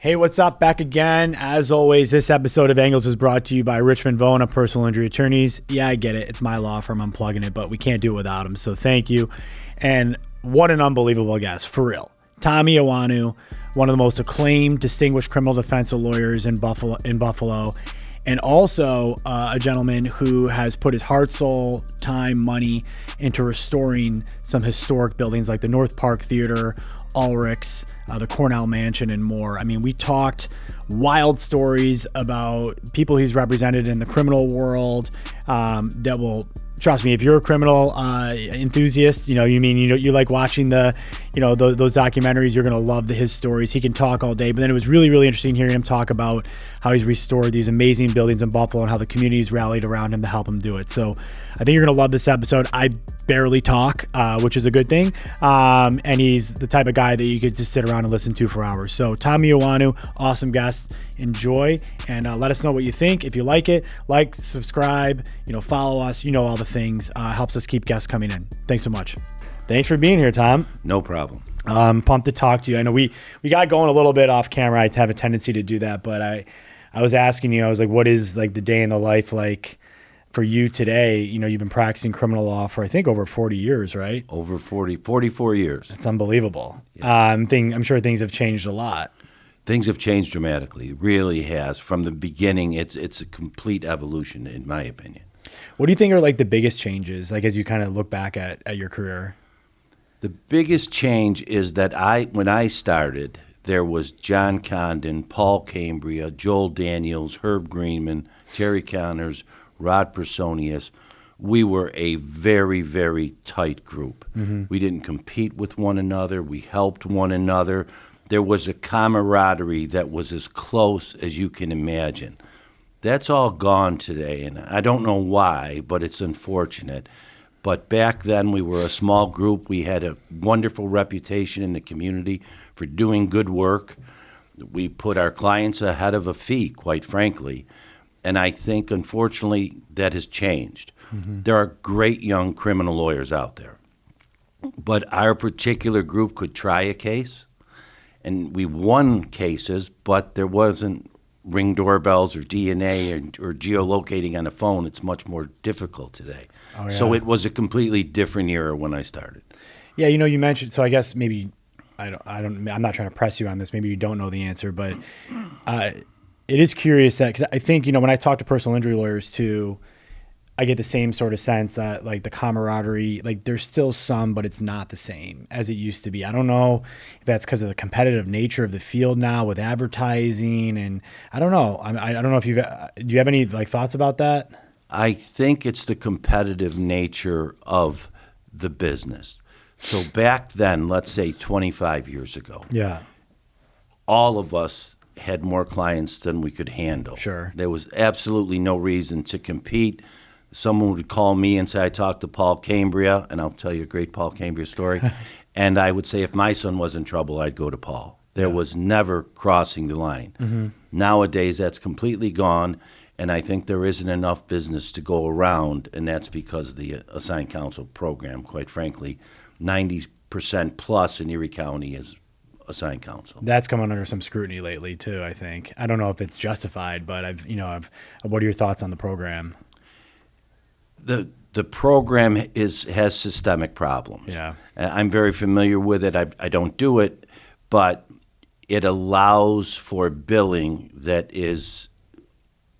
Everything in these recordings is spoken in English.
Hey, what's up? Back again. As always, this episode of Angles is brought to you by Richmond Vona Personal Injury Attorneys. Yeah, I get it. It's my law firm. I'm plugging it, but we can't do it without them. So thank you. And what an unbelievable guest, for real. Tom Eoannou, one of the most acclaimed, distinguished criminal defense lawyers in Buffalo, and also a gentleman who has put his heart, soul, time, money into restoring some historic buildings like the North Park Theater, Ulrich's, the Cornell Mansion, and more. I mean, we talked wild stories about people he's represented in the criminal world that will, trust me, if you're a criminal enthusiast, you like watching those documentaries, you're going to love his stories. He can talk all day, but then it was really, really interesting hearing him talk about how he's restored these amazing buildings in Buffalo and how the community's rallied around him to help him do it. So I think you're going to love this episode. I barely talk, which is a good thing. And he's the type of guy that you could just sit around and listen to for hours. So Tom Eoannou, awesome guest. Enjoy and let us know what you think. If you like it, like, subscribe, follow us, all the things. Helps us keep guests coming in. Thanks so much. Thanks for being here, Tom. No problem. Pumped to talk to you. I know we got going a little bit off camera. I have a tendency to do that, but I was asking you, I was like, what is like the day in the life like for you today? You've been practicing criminal law for, I think, over 40 years, right? Over 44 years. That's unbelievable. Yeah. I'm sure things have changed a lot. Things have changed dramatically. It really has. From the beginning, it's a complete evolution, in my opinion. What do you think are like the biggest changes, like as you kind of look back at your career? The biggest change is that when I started, there was John Condon, Paul Cambria, Joel Daniels, Herb Greenman, Terry Connors, Rod Personius. We were a very, very tight group. Mm-hmm. We didn't compete with one another. We helped one another. There was a camaraderie that was as close as you can imagine. That's all gone today, and I don't know why, but it's unfortunate. But back then, we were a small group. We had a wonderful reputation in the community for doing good work. We put our clients ahead of a fee, quite frankly. And I think, unfortunately, that has changed. Mm-hmm. There are great young criminal lawyers out there. But our particular group could try a case, and we won cases, but there wasn't Ring doorbells or DNA or geolocating on a phone. It's much more difficult today. Oh, yeah. So it was a completely different era when I started. Yeah, you mentioned, so I guess maybe I'm not trying to press you on this. Maybe you don't know the answer, but it is curious that, because I think, when I talk to personal injury lawyers too, I get the same sort of sense that like the camaraderie, like there's still some, but it's not the same as it used to be. I don't know if that's because of the competitive nature of the field now with advertising, and I don't know. I don't know if do you have any like thoughts about that? I think it's the competitive nature of the business. So back then, let's say 25 years ago, yeah, all of us had more clients than we could handle. Sure. There was absolutely no reason to compete. Someone would call me and say, I talked to Paul Cambria, and I'll tell you a great Paul Cambria story. And I would say, if my son was in trouble, I'd go to Paul. There was never crossing the line. Mm-hmm. Nowadays, that's completely gone, and I think there isn't enough business to go around, and that's because of the assigned counsel program, quite frankly. 90% plus in Erie County is assigned counsel. That's come under some scrutiny lately, too, I think. I don't know if it's justified, but what are your thoughts on the program? The program has systemic problems. Yeah, I'm very familiar with it. I don't do it, but it allows for billing that is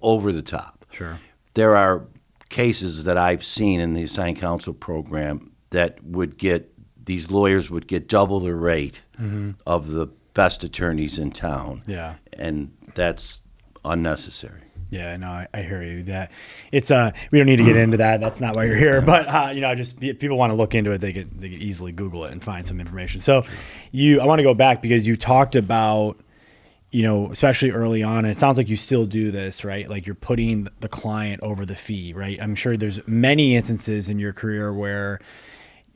over the top. Sure. There are cases that I've seen in the assigned counsel program that these lawyers would get double the rate mm-hmm. of the best attorneys in town. Yeah, and that's unnecessary. Yeah, no, I hear you. That it's we don't need to get into that. That's not why you're here. But just if people want to look into it, they could easily Google it and find some information. So, I want to go back because you talked about, especially early on, and it sounds like you still do this, right? Like you're putting the client over the fee, right? I'm sure there's many instances in your career where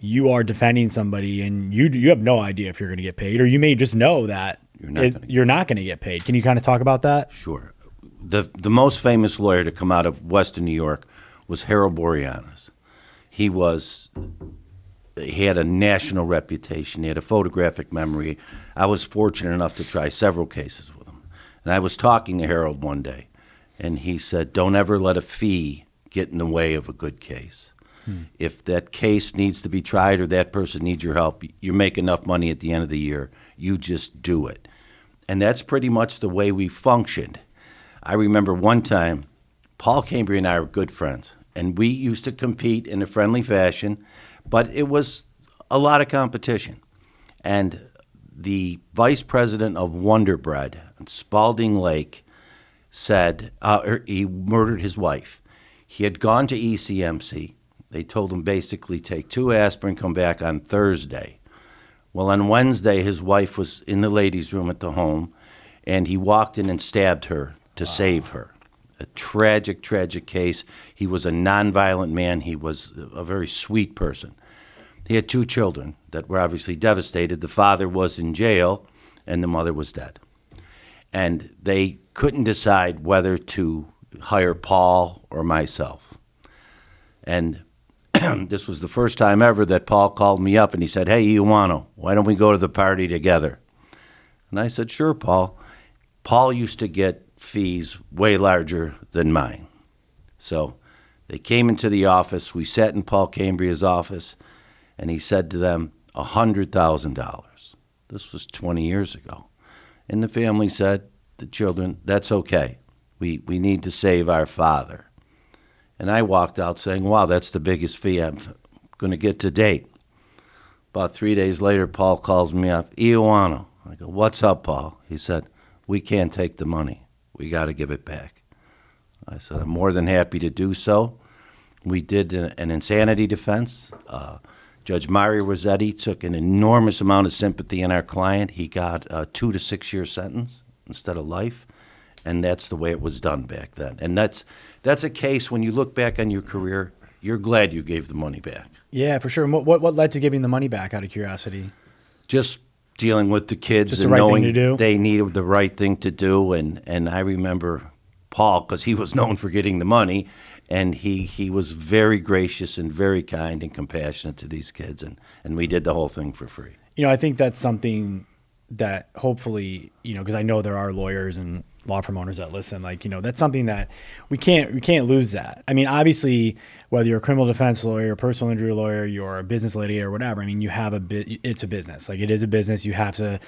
you are defending somebody and you have no idea if you're going to get paid, or you may just know that you're not going to get paid. Can you kind of talk about that? Sure. The most famous lawyer to come out of Western New York was Harold Boreanaz. He had a national reputation. He had a photographic memory. I was fortunate enough to try several cases with him. And I was talking to Harold one day, and he said, don't ever let a fee get in the way of a good case. If that case needs to be tried or that person needs your help, you make enough money at the end of the year, you just do it. And that's pretty much the way we functioned. I remember one time, Paul Cambria and I were good friends, and we used to compete in a friendly fashion, but it was a lot of competition. And the vice president of Wonder Bread on Spalding Lake said he murdered his wife. He had gone to ECMC. They told him basically take 2 aspirin, come back on Thursday. Well, on Wednesday, his wife was in the ladies' room at the home, and he walked in and stabbed her to save her. A tragic, tragic case. He was a nonviolent man. He was a very sweet person. He had 2 children that were obviously devastated. The father was in jail, and the mother was dead. And they couldn't decide whether to hire Paul or myself. And this was the first time ever that Paul called me up and he said, hey, Eoannou, why don't we go to the party together? And I said, sure, Paul. Paul used to get fees way larger than mine. So they came into the office. We sat in Paul Cambria's office, and he said to them, $100,000. This was 20 years ago. And the family said, the children, that's okay. We need to save our father. And I walked out saying, wow, that's the biggest fee I'm going to get to date. About 3 days later, Paul calls me up, Eoannou. I go, what's up, Paul? He said, we can't take the money. We got to give it back. I said, I'm more than happy to do so. We did an insanity defense. Judge Mario Rossetti took an enormous amount of sympathy in our client. He got a 2 to 6 year sentence instead of life. And that's the way it was done back then. And that's a case, when you look back on your career, you're glad you gave the money back. Yeah, for sure. And what led to giving the money back, out of curiosity? Just dealing with the kids Just and the right knowing thing to do? they needed the right thing to do. And I remember Paul, because he was known for getting the money, and he was very gracious and very kind and compassionate to these kids. And we did the whole thing for free. I think that's something that hopefully, because I know there are lawyers and law firm owners that listen, that's something that we can't lose that. I mean, obviously, whether you're a criminal defense lawyer, a personal injury lawyer, you're a business lady or whatever, I mean, you have it's a business. It is a business. You have to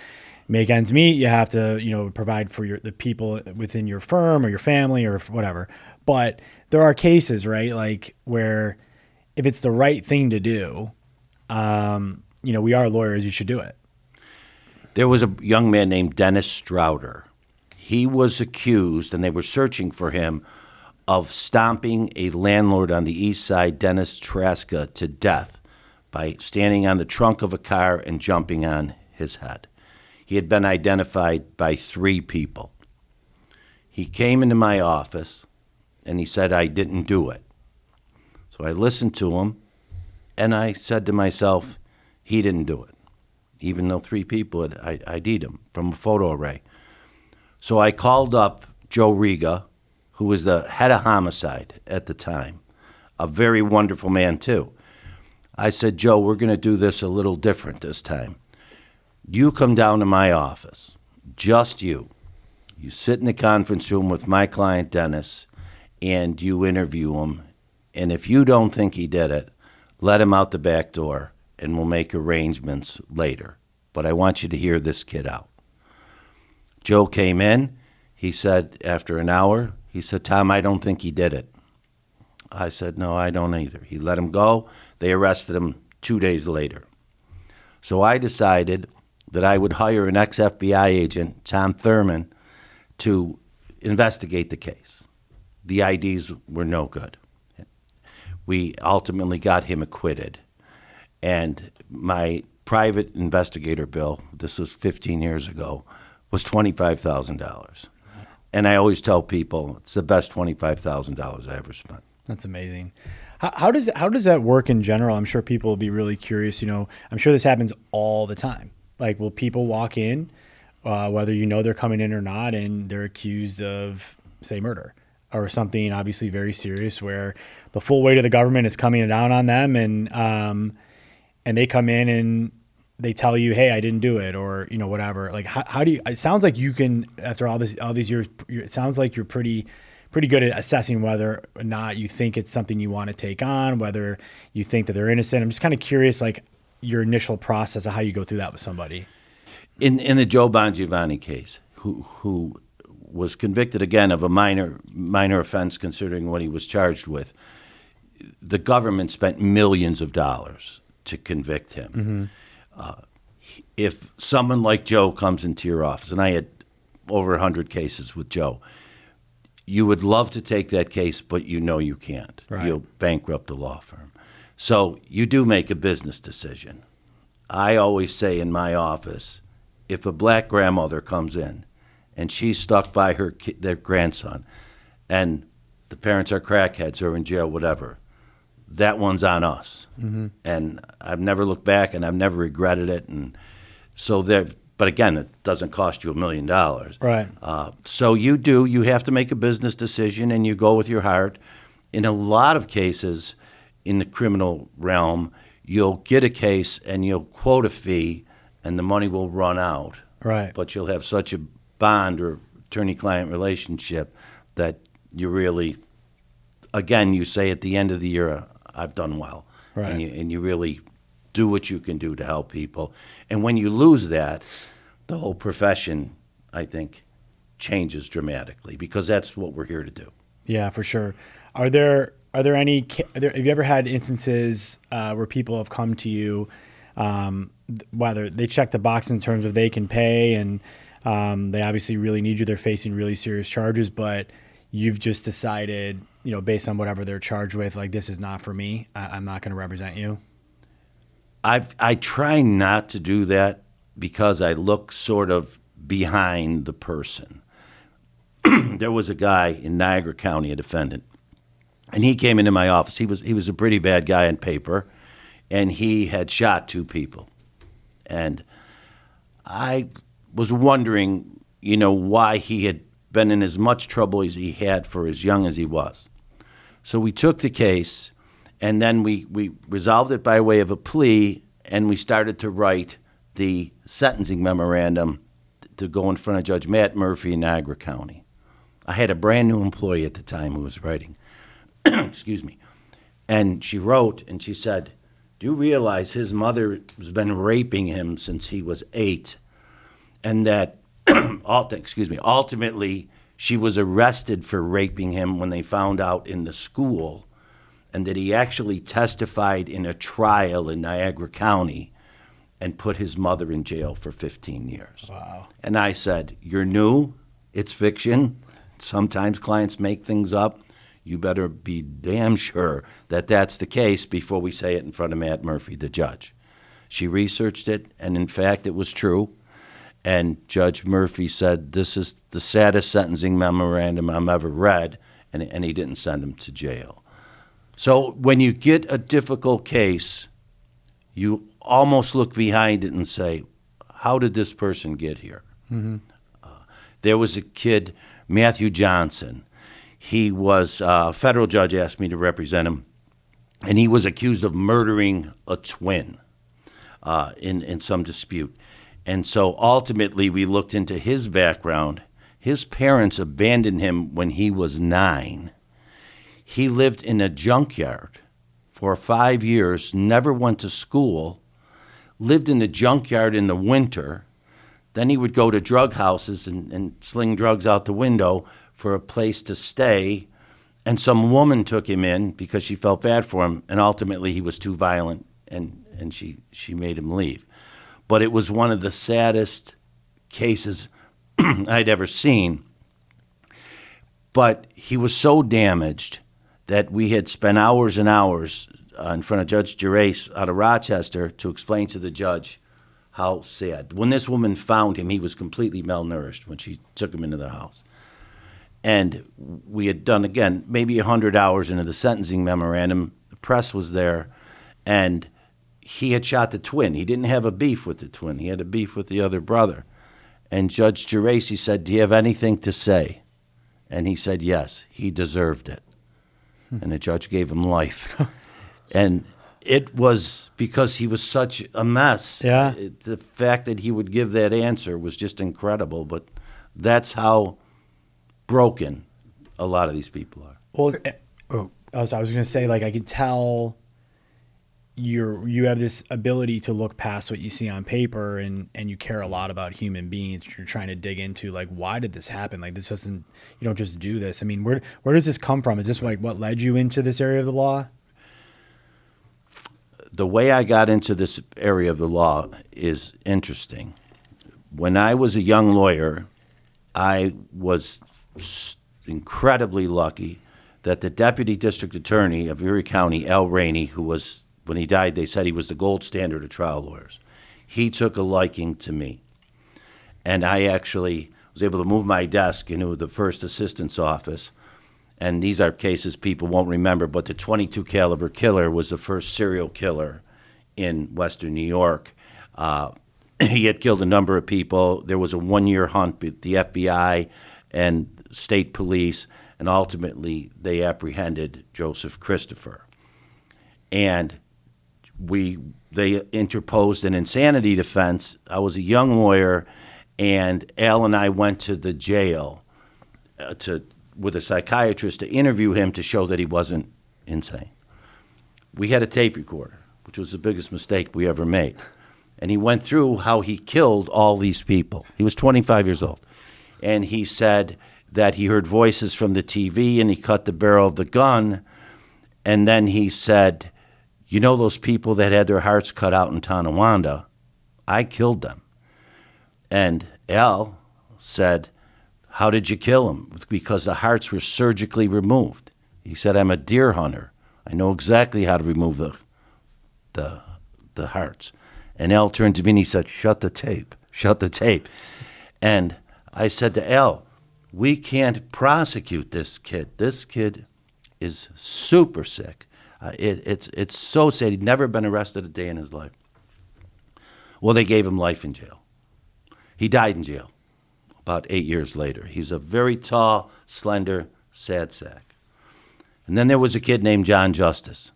make ends meet. You have to, provide for the people within your firm or your family or whatever. But there are cases, right? Where if it's the right thing to do, we are lawyers, you should do it. There was a young man named Dennis Stroud. He was accused, and they were searching for him, of stomping a landlord on the east side, Dennis Traska, to death by standing on the trunk of a car and jumping on his head. He had been identified by 3 people. He came into my office, and he said, I didn't do it. So I listened to him, and I said to myself, he didn't do it, even though 3 people had ID'd him from a photo array. So I called up Joe Riga, who was the head of homicide at the time, a very wonderful man too. I said, Joe, we're going to do this a little different this time. You come down to my office, just you. You sit in the conference room with my client, Dennis, and you interview him. And if you don't think he did it, let him out the back door, and we'll make arrangements later. But I want you to hear this kid out. Joe came in. He said, after an hour, he said, Tom, I don't think he did it. I said, no, I don't either. He let him go. They arrested him 2 days later. So I decided that I would hire an ex-FBI agent, Tom Thurman, to investigate the case. The IDs were no good. We ultimately got him acquitted. And my private investigator bill, this was 15 years ago, was $25,000. And I always tell people it's the best $25,000 I ever spent. That's amazing. How does that work in general? I'm sure people will be really curious. I'm sure this happens all the time. Will people walk in, whether they're coming in or not, and they're accused of, say, murder or something obviously very serious, where the full weight of the government is coming down on them, and they come in and they tell you, hey, I didn't do it, or, whatever. Like, how do you, it sounds like you can, after all these years, it sounds like you're pretty good at assessing whether or not you think it's something you want to take on, whether you think that they're innocent. I'm just kind of curious, like, your initial process of how you go through that with somebody. In the Joe Giovanni case, who was convicted again of a minor offense considering what he was charged with, the government spent millions of dollars to convict him. If someone like Joe comes into your office, and I had over 100 cases with Joe, you would love to take that case, but you can't. Right. You'll bankrupt the law firm. So you do make a business decision. I always say in my office, if a black grandmother comes in and she's stuck by their grandson, and the parents are crackheads or in jail, whatever, that one's on us. And I've never looked back, and I've never regretted it. And so but again, it doesn't cost you $1 million. Right. So you have to make a business decision, and you go with your heart. In a lot of cases in the criminal realm, you'll get a case and you'll quote a fee, and the money will run out. Right. But you'll have such a bond or attorney-client relationship that you really, again, you say at the end of the year, I've done well. Right. And you really do what you can do to help people. And when you lose that, the whole profession, I think, changes dramatically, because that's what we're here to do. Yeah, for sure. Are there any, have you ever had instances where people have come to you, whether they check the box in terms of they can pay, and they obviously really need you, they're facing really serious charges, but you've just decided, based on whatever they're charged with, like, this is not for me, I'm not going to represent you? I try not to do that, because I look sort of behind the person. There was a guy in Niagara County, a defendant, and he came into my office. He was a pretty bad guy on paper, and he had shot 2 people. And I was wondering, why he had been in as much trouble as he had for as young as he was. So we took the case, and then we resolved it by way of a plea, and we started to write the sentencing memorandum to go in front of Judge Matt Murphy in Niagara County. I had a brand new employee at the time who was writing. Excuse me. And she wrote, and she said, do you realize his mother has been raping him since he was 8? And that, ultimately, she was arrested for raping him when they found out in the school, and that he actually testified in a trial in Niagara County and put his mother in jail for 15 years. Wow. And I said, you're new, it's fiction. Sometimes clients make things up. You better be damn sure that that's the case before we say it in front of Matt Murphy, the judge. She researched it, and in fact, it was true. And Judge Murphy said, this is the saddest sentencing memorandum I've ever read, and he didn't send him to jail. So when you get a difficult case, you almost look behind it and say, how did this person get here? There was a kid, Matthew Johnson. He was, a federal judge asked me to represent him, and he was accused of murdering a twin in some dispute. And so ultimately we looked into his background. His parents abandoned him when he was 9. He lived in a junkyard for 5 years, never went to school, lived in the junkyard in the winter. Then he would go to drug houses and sling drugs out the window for a place to stay. And some woman took him in because she felt bad for him, and ultimately he was too violent, and she made him leave. But it was one of the saddest cases I'd ever seen. But he was so damaged that we had spent hours and hours in front of Judge Gerace out of Rochester to explain to the judge how sad. When this woman found him, he was completely malnourished when she took him into the house. And we had done, again, maybe 100 hours into the sentencing memorandum. The press was there, and he had shot the twin. He didn't have a beef with the twin. He had a beef with the other brother. And Judge Geraci said, do you have anything to say? And he said, yes, he deserved it. And the judge gave him life. And It was because he was such a mess. Yeah. The fact that he would give that answer was just incredible. But that's how broken a lot of these people are. Well, I was going to say, like, I could tell you have this ability to look past what you see on paper, and you care a lot about human beings. You're trying to dig into, like, why did this happen? Like, this doesn't, you don't just do this. I mean, where does this come from? Is this like what led you into this area of the law? The way I got into this area of the law is interesting. When I was a young lawyer, I was incredibly lucky that the deputy district attorney of Erie County, Al Rainey, who was, when he died, they said he was the gold standard of trial lawyers. He took a liking to me. And I actually was able to move my desk into the first assistant's office. And these are cases people won't remember, but the .22 caliber killer was the first serial killer in Western New York. He had killed a number of people. There was a one-year hunt with the FBI and state police, and ultimately they apprehended Joseph Christopher. And they interposed an insanity defense. I was a young lawyer, and Al and I went to the jail with a psychiatrist to interview him to show that he wasn't insane. We had a tape recorder, which was the biggest mistake we ever made. And he went through how he killed all these people. He was 25 years old. And he said that he heard voices from the TV and he cut the barrel of the gun. And then he said, you know those people that had their hearts cut out in Tonawanda? I killed them. And Al said, how did you kill them? Because the hearts were surgically removed. He said, I'm a deer hunter. I know exactly how to remove the hearts. And Al turned to me and he said, shut the tape. And I said to Al, we can't prosecute this kid. This kid is super sick. It's so sad. He'd never been arrested a day in his life. Well, they gave him life in jail. He died in jail about 8 years later. He's a very tall, slender, sad sack. And then there was a kid named John Justice,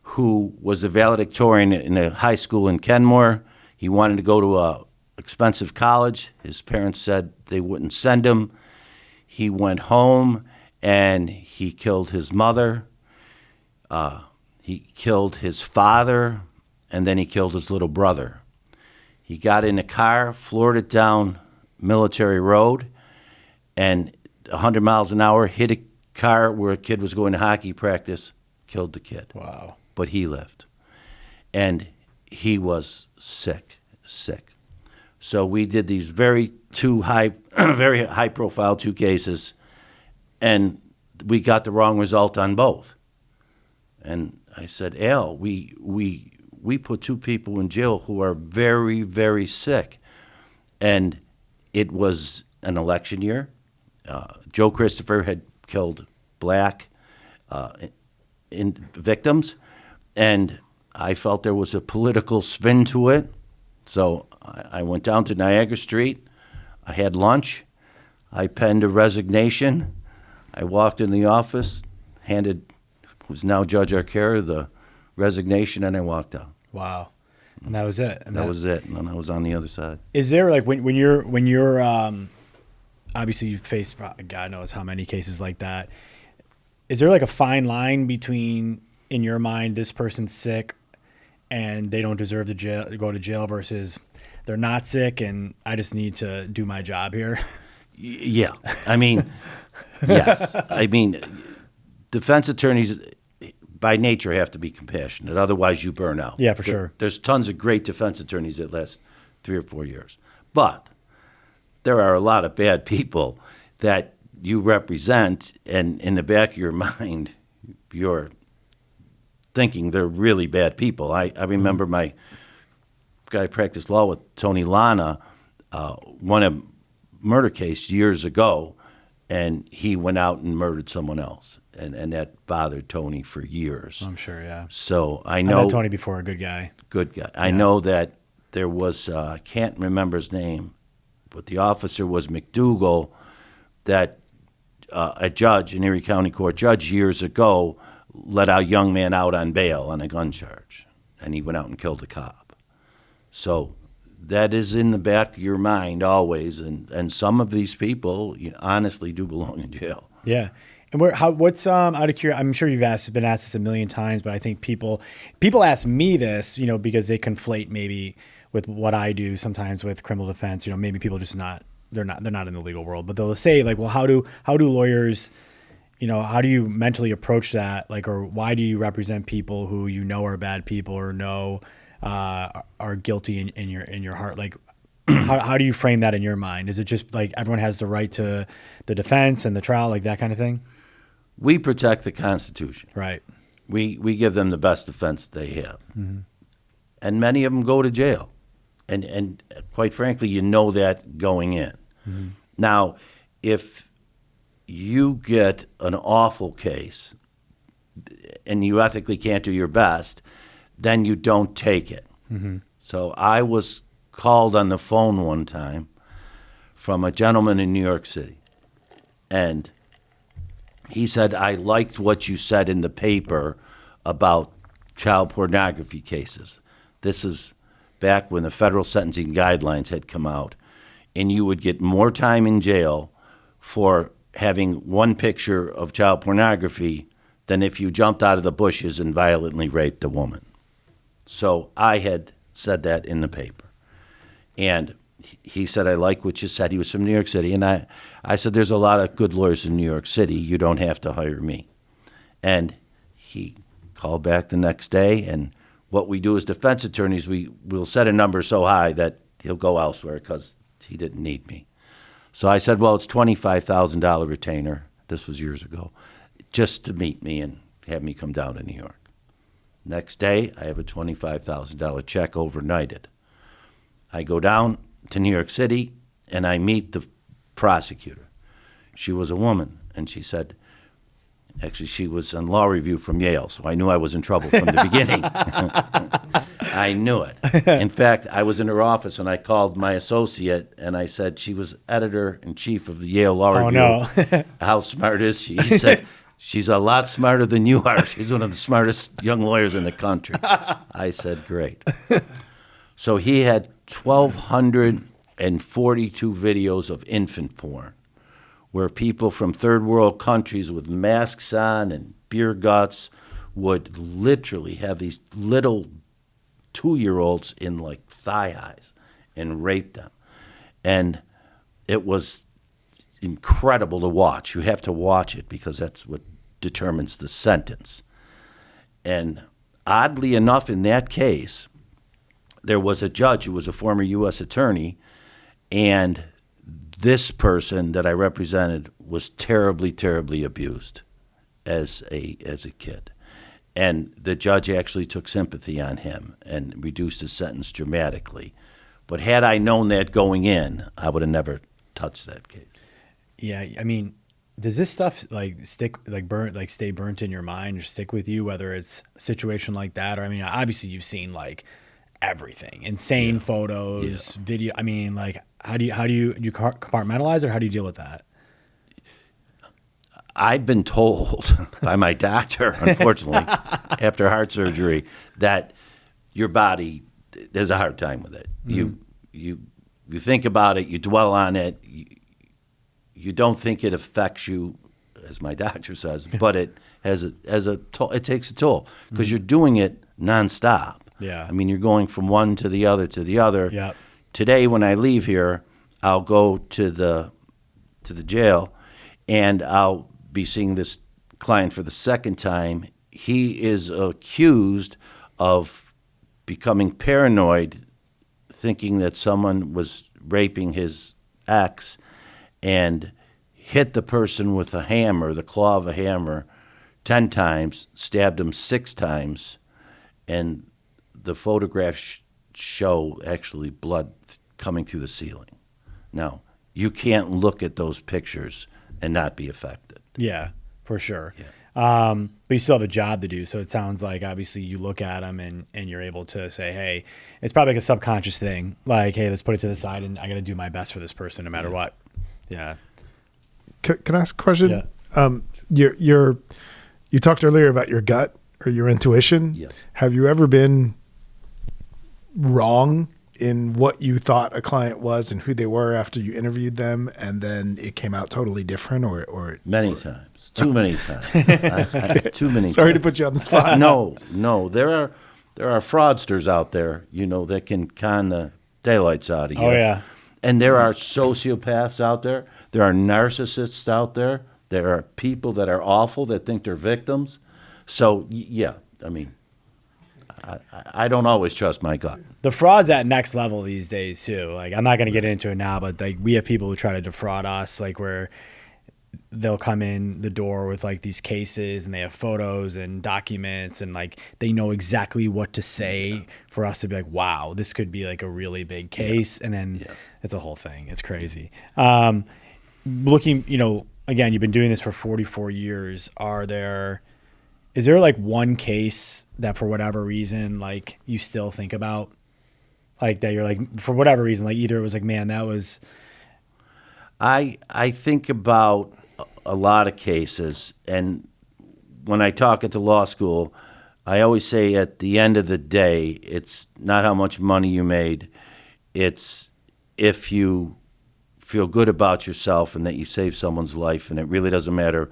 who was a valedictorian in a high school in Kenmore. He wanted to go to a expensive college. His parents said they wouldn't send him. He went home and he killed his mother. He killed his father, and then he killed his little brother. He got in a car, floored it down Military Road, and 100 miles an hour hit a car where a kid was going to hockey practice, killed the kid. Wow. But he lived. And he was sick. So we did these very high profile two cases, and we got the wrong result on both. And I said, Al, we put two people in jail who are very, very sick. And it was an election year. Joe Christopher had killed black victims, and I felt there was a political spin to it. So I went down to Niagara Street. I had lunch. I penned a resignation. I walked in the office, handed who's now Judge Arcaro the resignation, and I walked out. Wow. And that was it. And that was it. And then I was on the other side. Is there, like, when you're obviously you've faced God knows how many cases like that. Is there like a fine line between, in your mind, this person's sick and they don't deserve to go to jail versus they're not sick and I just need to do my job here? Yeah. I mean, yes. I mean, defense attorneys by nature have to be compassionate. Otherwise, you burn out. Yeah, for sure. There's tons of great defense attorneys that last 3 or 4 years. But there are a lot of bad people that you represent, and in the back of your mind, you're thinking they're really bad people. I remember my guy I practiced law with, Tony Lana, won a murder case years ago, and he went out and murdered someone else. And that bothered Tony for years. I'm sure, yeah. So I know. I met Tony before, a good guy. Good guy. I know that there was, I can't remember his name, but the officer was McDougal, that a judge, an Erie County Court judge years ago, let a young man out on bail on a gun charge, and he went out and killed a cop. So that is in the back of your mind always, and some of these people honestly do belong in jail. Yeah. And what's out of curiosity? I'm sure you've been asked this a million times, but I think people ask me this, because they conflate maybe with what I do sometimes with criminal defense. Maybe people just they're not in the legal world, but they'll say like, well, how do lawyers, how do you mentally approach that? Like, or why do you represent people who are bad people or are guilty in your heart? Like, how do you frame that in your mind? Is it just like everyone has the right to the defense and the trial, like that kind of thing? We protect the Constitution. Right. We give them the best defense they have. Mm-hmm. And many of them go to jail. And quite frankly, that going in. Mm-hmm. Now, if you get an awful case and you ethically can't do your best, then you don't take it. Mm-hmm. So I was called on the phone one time from a gentleman in New York City. And he said, I liked what you said in the paper about child pornography cases. This is back when the federal sentencing guidelines had come out, and you would get more time in jail for having one picture of child pornography than if you jumped out of the bushes and violently raped a woman. So I had said that in the paper. And he said, I like what you said. He was from New York City. And I said, there's a lot of good lawyers in New York City. You don't have to hire me. And he called back the next day. And what we do as defense attorneys, we'll set a number so high that he'll go elsewhere because he didn't need me. So I said, well, it's $25,000 retainer. This was years ago, just to meet me and have me come down to New York. Next day, I have a $25,000 check overnighted. I go down to New York City, and I meet the prosecutor. She was a woman, and she said, actually, she was on law review from Yale, so I knew I was in trouble from the beginning. I knew it. In fact, I was in her office, and I called my associate, and I said, she was editor-in-chief of the Yale Law Review. No. How smart is she? He said, she's a lot smarter than you are. She's one of the smartest young lawyers in the country. I said, great. So he had 1,242 videos of infant porn where people from third world countries with masks on and beer guts would literally have these little 2-year-olds in like thigh highs and rape them. And it was incredible to watch. You have to watch it because that's what determines the sentence. And oddly enough, in that case, there was a judge who was a former U.S. attorney, and this person that I represented was terribly, terribly abused as a kid. And the judge actually took sympathy on him and reduced his sentence dramatically. But had I known that going in, I would have never touched that case. Yeah, I mean, does this stuff stay burnt in your mind or stick with you, whether it's a situation like that or, I mean, obviously you've seen everything, insane photos, video. I mean, how do you compartmentalize, or how do you deal with that? I've been told by my doctor, unfortunately, after heart surgery, that your body has a hard time with it. Mm-hmm. You think about it, you dwell on it, you don't think it affects you, as my doctor says, but it has a toll. It takes a toll because you're doing it nonstop. Yeah. I mean, you're going from one to the other to the other. Yep. Today, when I leave here, I'll go to the jail, and I'll be seeing this client for the second time. He is accused of becoming paranoid, thinking that someone was raping his ex, and hit the person with a hammer, the claw of a hammer, 10 times, stabbed him 6 times, and the photographs show actually blood coming through the ceiling. Now, you can't look at those pictures and not be affected. Yeah, for sure. Yeah. But you still have a job to do. So it sounds like obviously you look at them and you're able to say, hey, it's probably like a subconscious thing. Like, hey, let's put it to the side and I got to do my best for this person no matter what. Yeah. Can I ask a question? Yeah. You talked earlier about your gut or your intuition. Yes. Have you ever been wrong in what you thought a client was and who they were after you interviewed them, and then it came out totally different? Many times. Too many times. Too many Sorry times. to put you on the spot. No. There are fraudsters out there, that can con the daylights out of you. Oh, yeah. And there are sociopaths out there. There are narcissists out there. There are people that are awful that think they're victims. So, yeah, I mean, I don't always trust my gut. The fraud's at next level these days too. Like, I'm not going to get into it now, but like, we have people who try to defraud us, like where they'll come in the door with like these cases and they have photos and documents and like they know exactly what to say for us to be like, wow, this could be like a really big case. And then it's a whole thing. It's crazy. Looking, again, you've been doing this for 44 years. Is there like one case that for whatever reason, like you still think about, like that you're like, for whatever reason, like either it was like, man, that was. I think about a lot of cases, and when I talk at the law school, I always say at the end of the day, it's not how much money you made, it's if you feel good about yourself and that you saved someone's life, and it really doesn't matter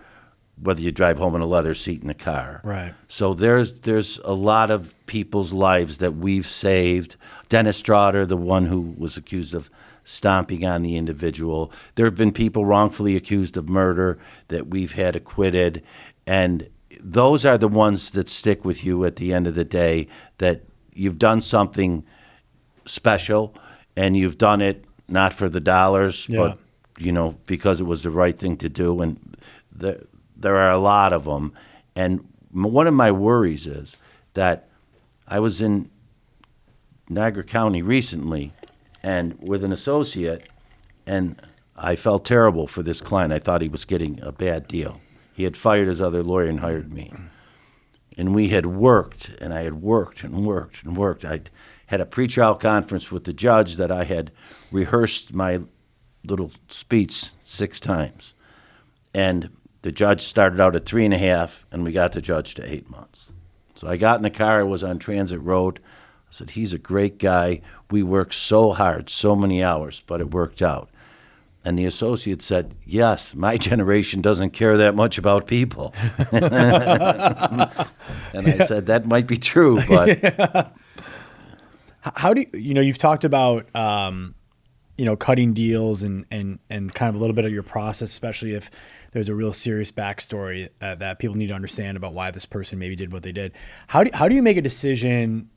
whether you drive home in a leather seat in a car. Right. So there's a lot of people's lives that we've saved. Dennis Stroud, the one who was accused of stomping on the individual. There have been people wrongfully accused of murder that we've had acquitted, and those are the ones that stick with you at the end of the day, that you've done something special, and you've done it not for the dollars, but because it was the right thing to do. And there are a lot of them. And one of my worries is that I was in Niagara County recently and with an associate, and I felt terrible for this client. I thought he was getting a bad deal. He had fired his other lawyer and hired me. And we had worked, and I had worked and worked and worked. I had a pretrial conference with the judge that I had rehearsed my little speech 6 times. And the judge started out at 3.5, and we got the judge to 8 months. So I got in the car. I was on Transit Road. I said, he's a great guy. We worked so hard, so many hours, but it worked out. And the associate said, yes, my generation doesn't care that much about people. And I said, that might be true, but. How do you've talked about, cutting deals and kind of a little bit of your process, especially if there's a real serious backstory that people need to understand about why this person maybe did what they did. How do you make a decision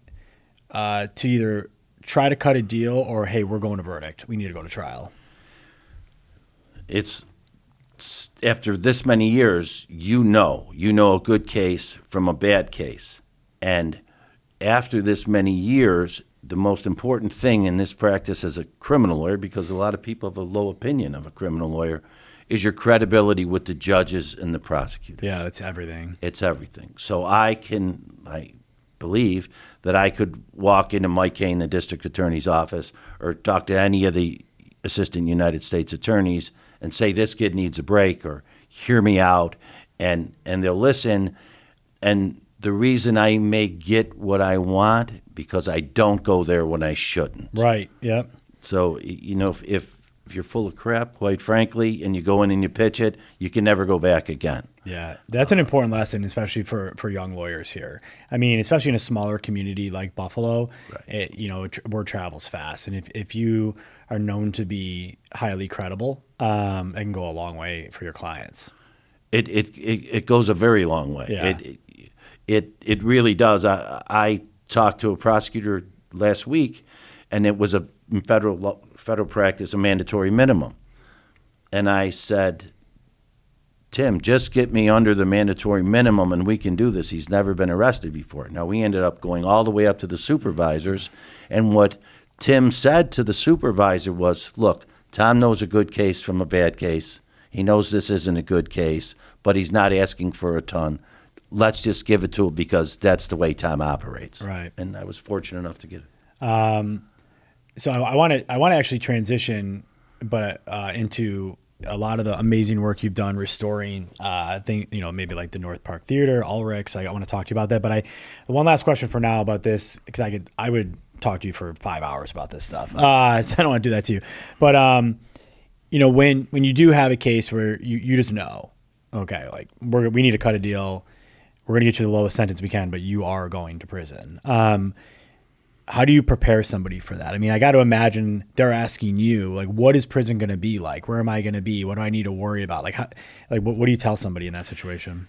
to either try to cut a deal or, hey, we're going to verdict, we need to go to trial? It's after this many years, you know a good case from a bad case. And after this many years, the most important thing in this practice as a criminal lawyer, because a lot of people have a low opinion of a criminal lawyer, is your credibility with the judges and the prosecutors. Yeah, that's everything. It's everything. So I believe that I could walk into Mike Kane, the district attorney's office, or talk to any of the assistant United States attorneys and say, this kid needs a break, or hear me out, and they'll listen. And the reason I may get what I want, because I don't go there when I shouldn't. Right, yep. So, if you're full of crap, quite frankly, and you go in and you pitch it, you can never go back again. Yeah, that's an important lesson, especially for young lawyers here. I mean, especially in a smaller community like Buffalo, right. Word travels fast. And if you are known to be highly credible, it can go a long way for your clients. It goes a very long way. Yeah. It really does. I talked to a prosecutor last week, and it was a federal practice, a mandatory minimum. And I said, Tim, just get me under the mandatory minimum and we can do this. He's never been arrested before. Now, we ended up going all the way up to the supervisors, and what Tim said to the supervisor was, look, Tom knows a good case from a bad case. He knows this isn't a good case, but he's not asking for a ton. Let's just give it to him because that's the way Tom operates. Right. And I was fortunate enough to get it. So I want to actually transition, but into a lot of the amazing work you've done restoring, I think, maybe like the North Park Theater, Ulrich. I want to talk to you about that. But one last question for now about this, because I would talk to you for 5 hours about this stuff. So I don't want to do that to you. But, when you do have a case where you just know, okay, like we need to cut a deal. We're going to get you the lowest sentence we can, but you are going to prison. How do you prepare somebody for that? I mean, I got to imagine they're asking you, like, what is prison going to be like? Where am I going to be? What do I need to worry about? What do you tell somebody in that situation?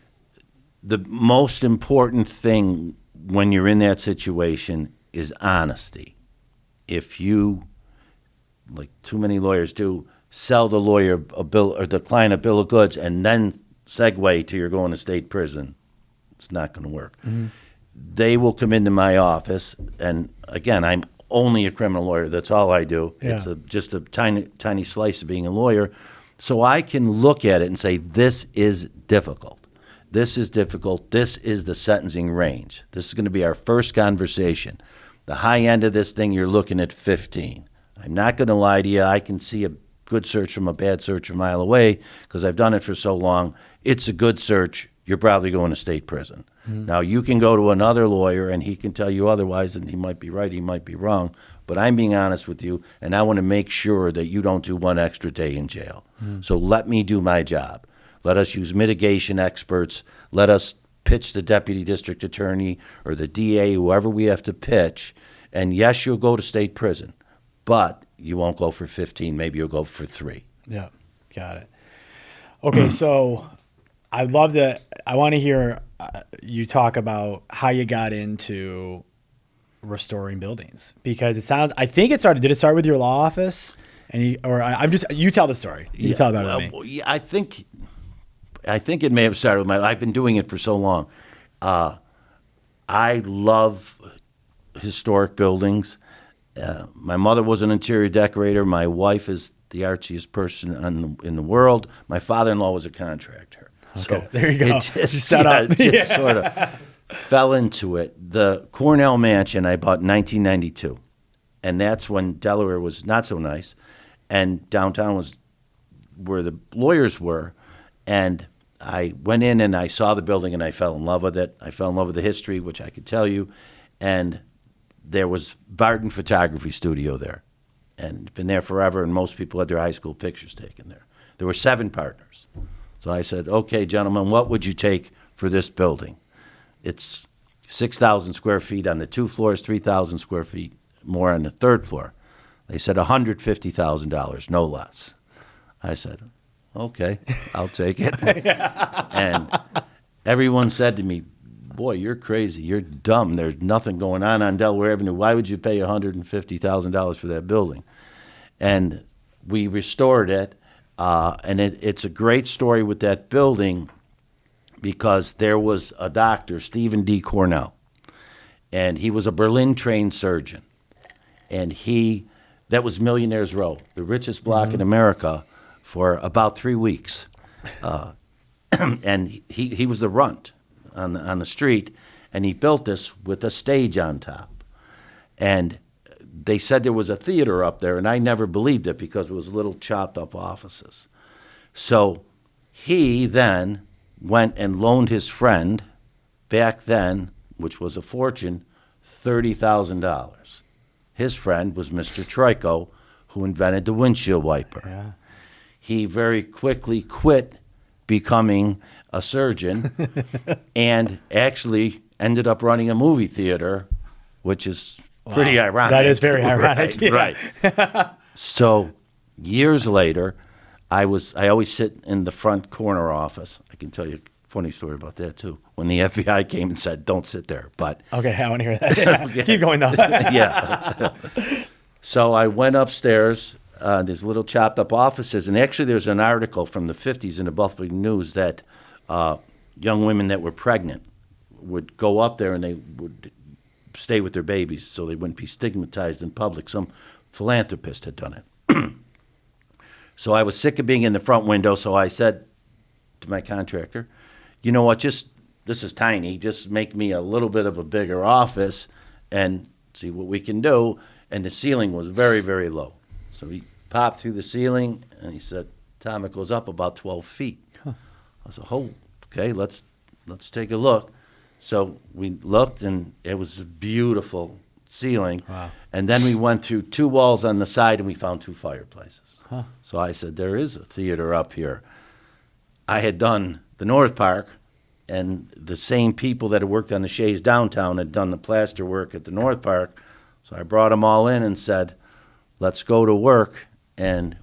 The most important thing when you're in that situation is honesty. If you, like too many lawyers do, sell the lawyer a bill or the client a bill of goods and then segue to you're going to state prison, it's not going to work. Mm-hmm. They will come into my office, and again, I'm only a criminal lawyer. That's all I do. Yeah. It's just a tiny slice of being a lawyer. So I can look at it and say, this is difficult. This is difficult. This is the sentencing range. This is going to be our first conversation. The high end of this thing, you're looking at 15. I'm not going to lie to you. I can see a good search from a bad search a mile away because I've done it for so long. It's a good search. You're probably going to state prison. Mm-hmm. Now, you can go to another lawyer, and he can tell you otherwise, and he might be right, he might be wrong. But I'm being honest with you, and I want to make sure that you don't do one extra day in jail. Mm-hmm. So let me do my job. Let us use mitigation experts. Let us pitch the deputy district attorney or the DA, whoever we have to pitch. And yes, you'll go to state prison, but you won't go for 15. Maybe you'll go for 3. Yeah, got it. Okay, so I want to hear you talk about how you got into restoring buildings, because I think it started, did it start with your law office? And you tell the story. You tell about it. Yeah, I think it may have started with I've been doing it for so long. I love historic buildings. My mother was an interior decorator. My wife is the artsiest person in the world. My father-in-law was a contractor. Okay, so there you go. It just sort of fell into it. The Cornell Mansion I bought in 1992, and that's when Delaware was not so nice, and downtown was where the lawyers were. And I went in and I saw the building and I fell in love with it. I fell in love with the history, which I could tell you, and there was Barton Photography Studio there, and it's been there forever, and most people had their high school pictures taken there. There were 7 partners. So I said, okay, gentlemen, what would you take for this building? It's 6,000 square feet on the 2 floors, 3,000 square feet more on the 3rd floor. They said $150,000, no less. I said, okay, I'll take it. And everyone said to me, boy, you're crazy. You're dumb. There's nothing going on Delaware Avenue. Why would you pay $150,000 for that building? And we restored it. And it's a great story with that building because there was a doctor, Stephen D. Cornell, and he was a Berlin-trained surgeon. And that was Millionaire's Row, the richest block in America, for about 3 weeks. And he was the runt on the street, and he built this with a stage on top. And they said there was a theater up there, and I never believed it because it was little chopped-up offices. So he then went and loaned his friend, back then, which was a fortune, $30,000. His friend was Mr. Troico, who invented the windshield wiper. Yeah. He very quickly quit becoming a surgeon and actually ended up running a movie theater, which is pretty ironic. That is very ironic. Right. So years later, I always sit in the front corner office. I can tell you a funny story about that too. When the FBI came and said, "Don't sit there," but okay, I want to hear that. Yeah. Okay. Keep going though. Yeah. So I went upstairs. These little chopped up offices, and actually, there's an article from the '50s in the Buffalo News that young women that were pregnant would go up there and they would stay with their babies so they wouldn't be stigmatized in public. Some philanthropist had done it. So I was sick of being in the front window, so I said to my contractor, you know what, this is tiny, just make me a little bit of a bigger office and see what we can do. And the ceiling was very, very low. So he popped through the ceiling and he said, Tom, it goes up about 12 feet. I said, oh, okay, let's take a look. So we looked, and it was a beautiful ceiling. Wow. And then we went through 2 walls on the side, and we found 2 fireplaces. So I said, there is a theater up here. I had done the North Park, and the same people that had worked on the Shea's downtown had done the plaster work at the North Park. So I brought them all in and said, let's go to work. And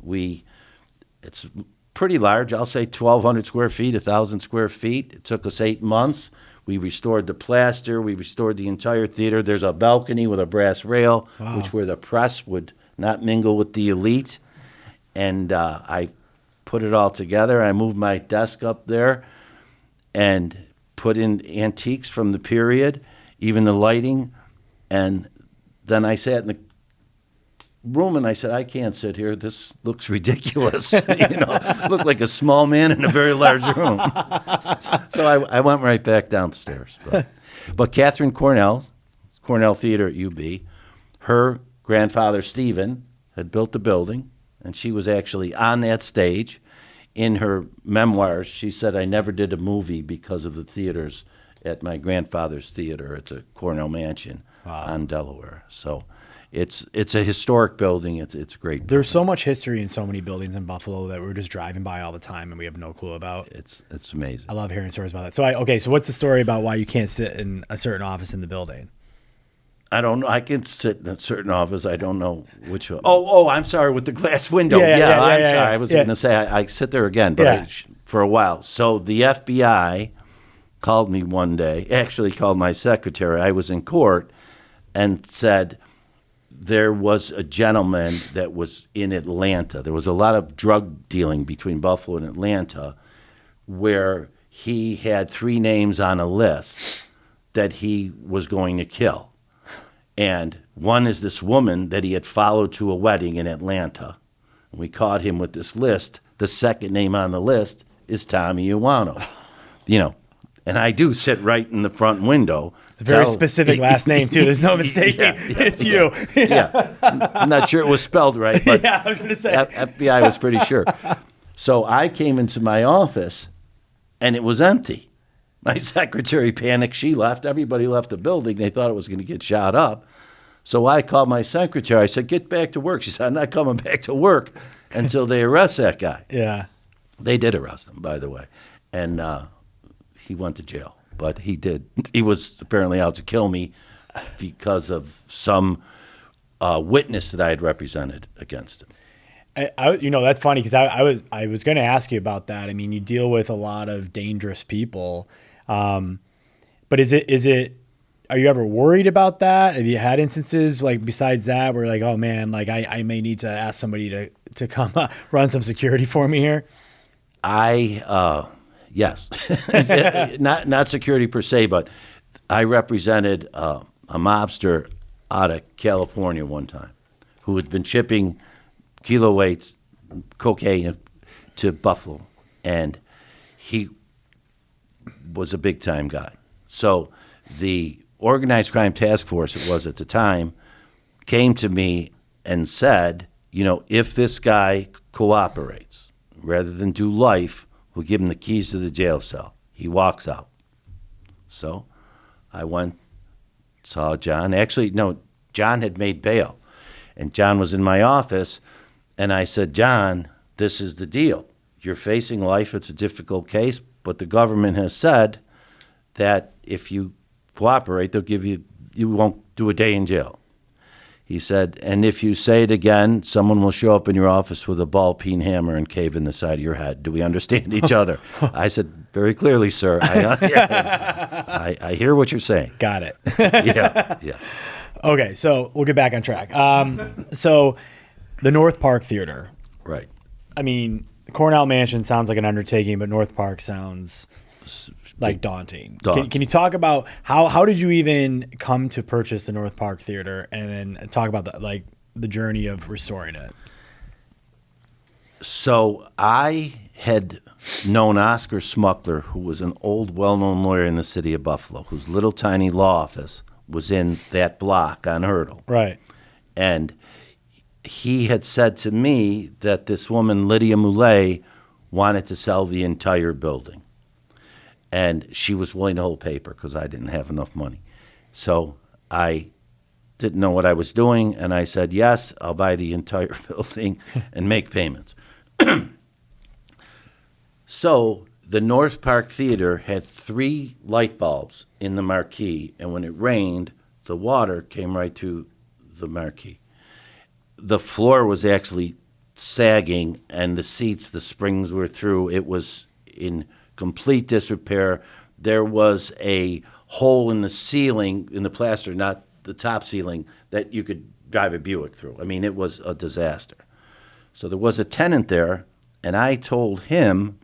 it's pretty large. I'll say 1,200 square feet, 1,000 square feet. It took us 8 months. We restored the plaster. We restored the entire theater. There's a balcony with a brass rail, which where the press would not mingle with the elite. And I put it all together. I moved my desk up there and put in antiques from the period, even the lighting. And then I sat in the room and I said, I can't sit here. This looks ridiculous. Looked like a small man in a very large room. So I went right back downstairs. But Katherine Cornell, Cornell Theater at UB, her grandfather, Stephen, had built the building, and she was actually on that stage. In her memoirs, she said, I never did a movie because of the theaters at my grandfather's theater at the Cornell Mansion on Delaware. So it's a historic building. It's a great building. There's so much history in so many buildings in Buffalo that we're just driving by all the time and we have no clue about. It's amazing. I love hearing stories about that. So what's the story about why you can't sit in a certain office in the building? I don't know. I can sit in a certain office. I don't know which one. Oh, I'm sorry, with the glass window. I'm sorry. I was going to say I sit there again, but for a while. So the FBI called me one day, actually called my secretary. I was in court and said there was a gentleman that was in Atlanta. There was a lot of drug dealing between Buffalo and Atlanta where he had 3 names on a list that he was going to kill. And one is this woman that he had followed to a wedding in Atlanta. And we caught him with this list. The second name on the list is Tom Eoannou. And I do sit right in the front window. It's a very specific last name, too. There's no mistaking. It's you. I'm not sure it was spelled right, but I was going to say. FBI was pretty sure. So I came into my office, and it was empty. My secretary panicked. She left. Everybody left the building. They thought it was going to get shot up. So I called my secretary. I said, get back to work. She said, I'm not coming back to work until they arrest that guy. Yeah. They did arrest him, by the way. And he went to jail. But he did. He was apparently out to kill me because of some witness that I had represented against him. That's funny because I was going to ask you about that. I mean, you deal with a lot of dangerous people. But are you ever worried about that? Have you had instances like besides that where like, oh man, like I may need to ask somebody to come run some security for me here? Yes, not security per se, but I represented a mobster out of California one time who had been shipping kilo weights cocaine to Buffalo, and he was a big time guy. So the organized crime task force, it was at the time, came to me and said, if this guy cooperates, rather than do life, we'll give him the keys to the jail cell. He walks out. So I went, saw John. Actually, no, John had made bail. And John was in my office, and I said, John, this is the deal. You're facing life. It's a difficult case, but the government has said that if you cooperate, they'll give you won't do a day in jail. He said, and if you say it again, someone will show up in your office with a ball-peen hammer and cave in the side of your head. Do we understand each other? I said, very clearly, sir. I hear what you're saying. Got it. Yeah. Okay, so we'll get back on track. So the North Park Theater. Right. I mean, Cornell Mansion sounds like an undertaking, but North Park sounds like daunting. Can you talk about how did you even come to purchase the North Park Theater, and then talk about the journey of restoring it? So I had known Oscar Smuckler, who was an old, well-known lawyer in the city of Buffalo, whose little tiny law office was in that block on Hurdle. Right. And he had said to me that this woman, Lydia Moulet, wanted to sell the entire building. And she was willing to hold paper because I didn't have enough money. So I didn't know what I was doing, and I said, yes, I'll buy the entire building and make payments. So the North Park Theater had 3 light bulbs in the marquee, and when it rained, the water came right to the marquee. The floor was actually sagging, and the seats, the springs were through. It was in complete disrepair. There was a hole in the ceiling, in the plaster, not the top ceiling, that you could drive a Buick through. I mean, it was a disaster. So there was a tenant there, and I told him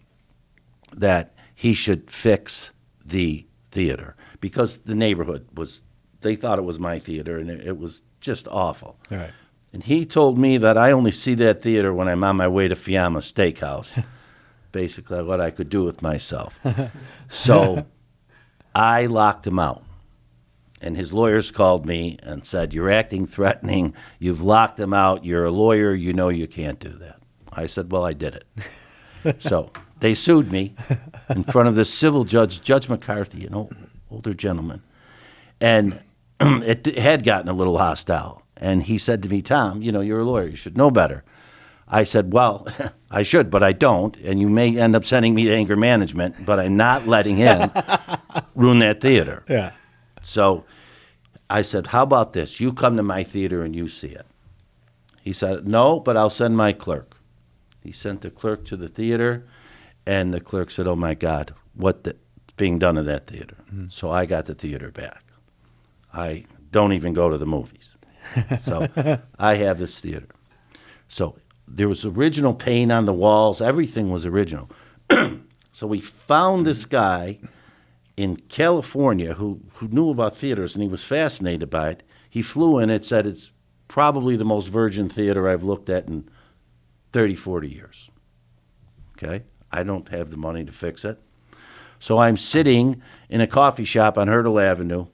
that he should fix the theater because the neighborhood was, they thought it was my theater, and it was just awful. All right. And he told me that I only see that theater when I'm on my way to Fiamma Steakhouse, basically what I could do with myself. So I locked him out. And his lawyers called me and said, you're acting threatening. You've locked him out. You're a lawyer. You know you can't do that. I said, well, I did it. So they sued me in front of this civil judge, Judge McCarthy, an older gentleman. And it had gotten a little hostile. And he said to me, Tom, you're a lawyer. You should know better. I said, well, I should, but I don't. And you may end up sending me to anger management, but I'm not letting him ruin that theater. Yeah. So I said, how about this? You come to my theater and you see it. He said, no, but I'll send my clerk. He sent the clerk to the theater, and the clerk said, oh, my God, what's being done to that theater? Mm-hmm. So I got the theater back. I don't even go to the movies. So I have this theater. So there was original paint on the walls. Everything was original. So we found this guy in California who knew about theaters, and he was fascinated by it. He flew in and said it's probably the most virgin theater I've looked at in 30, 40 years. Okay? I don't have the money to fix it. So I'm sitting in a coffee shop on Hurdle Avenue,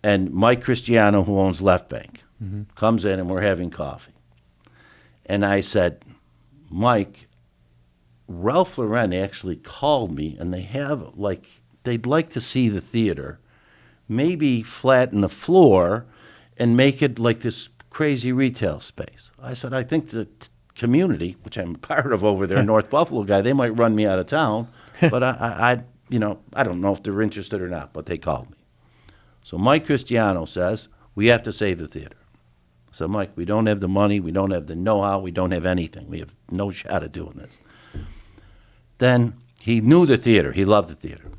and Mike Cristiano, who owns Left Bank, comes in, and we're having coffee. And I said, Mike, Ralph Lauren actually called me, and they'd like to see the theater, maybe flatten the floor and make it like this crazy retail space. I said, I think the community, which I'm part of over there, North Buffalo guy, they might run me out of town, but I don't know if they're interested or not, but they called me. So Mike Cristiano says, we have to save the theater. So, Mike, we don't have the money, we don't have the know-how, we don't have anything. We have no shot at doing this. Then he knew the theater. He loved the theater.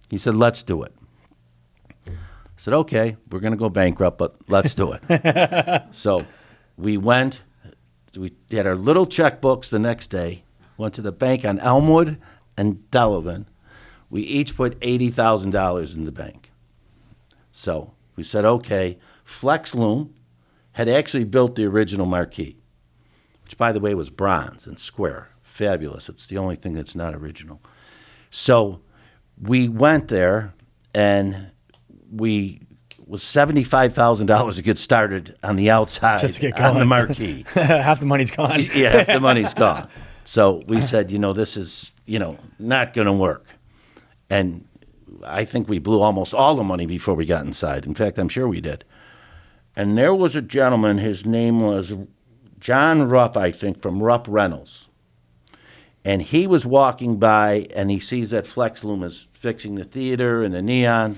He said, let's do it. I said, okay, we're going to go bankrupt, but let's do it. So we went. We had our little checkbooks the next day, went to the bank on Elmwood and Delavan. We each put $80,000 in the bank. So we said, okay, Flex Loom had actually built the original marquee, which, by the way, was bronze and square. Fabulous. It's the only thing that's not original. So we went there, and was $75,000 to get started on the outside, just to get going. On the marquee. Half the money's gone. Yeah, half the money's gone. So we said, this is, not going to work. And I think we blew almost all the money before we got inside. In fact, I'm sure we did. And there was a gentleman, his name was John Rupp, I think, from Rupp Reynolds. And he was walking by, and he sees that Flex Loom is fixing the theater and the neon.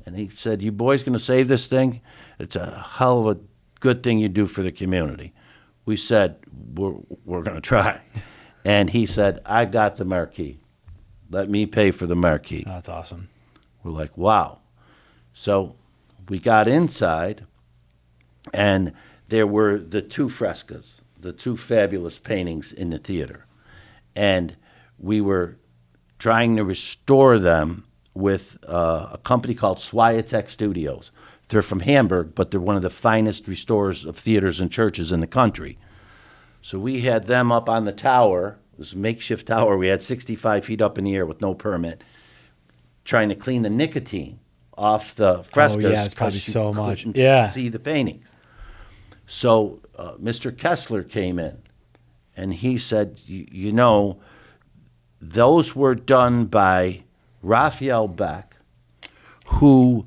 And he said, you boys going to save this thing? It's a hell of a good thing you do for the community. We said, we're going to try. And he said, I got the marquee. Let me pay for the marquee. Oh, that's awesome. We're like, wow. So we got inside, and there were the 2 frescoes, the 2 fabulous paintings in the theater. And we were trying to restore them with a company called Swiatek Studios. They're from Hamburg, but they're one of the finest restorers of theaters and churches in the country. So we had them up on the tower. It was a makeshift tower. We had 65 feet up in the air with no permit, trying to clean the nicotine off the frescoes. Oh, yeah, it's probably so much. See the paintings. So Mr. Kessler came in, and he said, those were done by Raphael Beck, who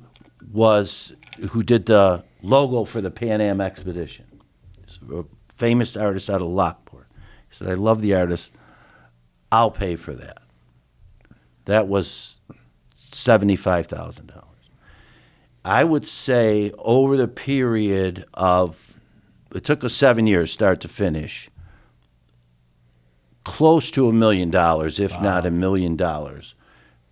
did the logo for the Pan Am expedition. He's a famous artist out of Lockport. He said, I love the artist. I'll pay for that. That was $75,000. I would say over the period of, it took us 7 years, start to finish, close to $1 million, if not $1 million,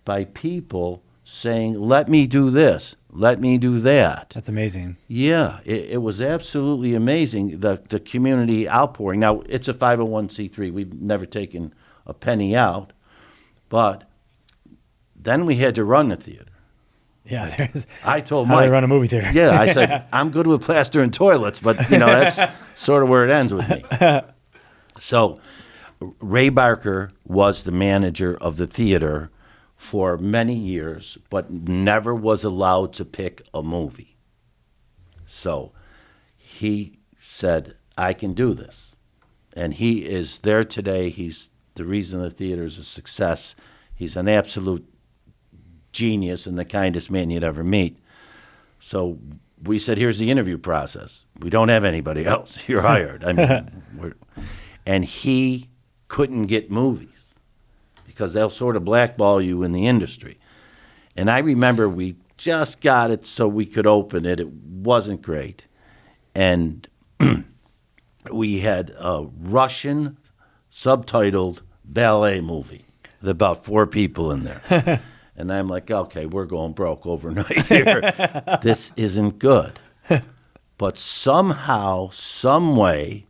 by people saying, let me do this, let me do that. That's amazing. Yeah, it was absolutely amazing, the community outpouring. Now, it's a 501c3. We've never taken a penny out, but then we had to run the theater. Yeah, I told how Mike, do they run a movie theater? Yeah, I said, I'm good with plaster and toilets, but, that's sort of where it ends with me. So Ray Barker was the manager of the theater for many years, but never was allowed to pick a movie. So he said, I can do this. And he is there today. He's the reason the theater is a success. He's an absolute genius and the kindest man you'd ever meet. So we said, here's the interview process. We don't have anybody else. You're hired. I mean, and he couldn't get movies because they'll sort of blackball you in the industry. And I remember we just got it so we could open it. It wasn't great. And we had a Russian subtitled ballet movie with about 4 people in there. And I'm like, okay, we're going broke overnight here. This isn't good. But somehow, some way,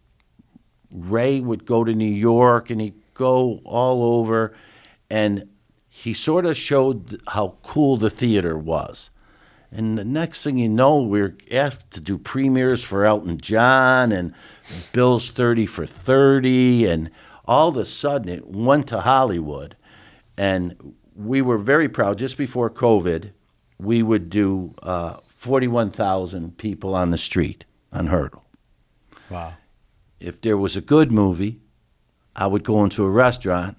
Ray would go to New York and he'd go all over, and he sort of showed how cool the theater was. And the next thing you know, we were asked to do premieres for Elton John and Bill's 30 for 30, and all of a sudden it went to Hollywood. And we were very proud. Just before COVID, we would do 41,000 people on the street on Hurdle. Wow. If there was a good movie, I would go into a restaurant.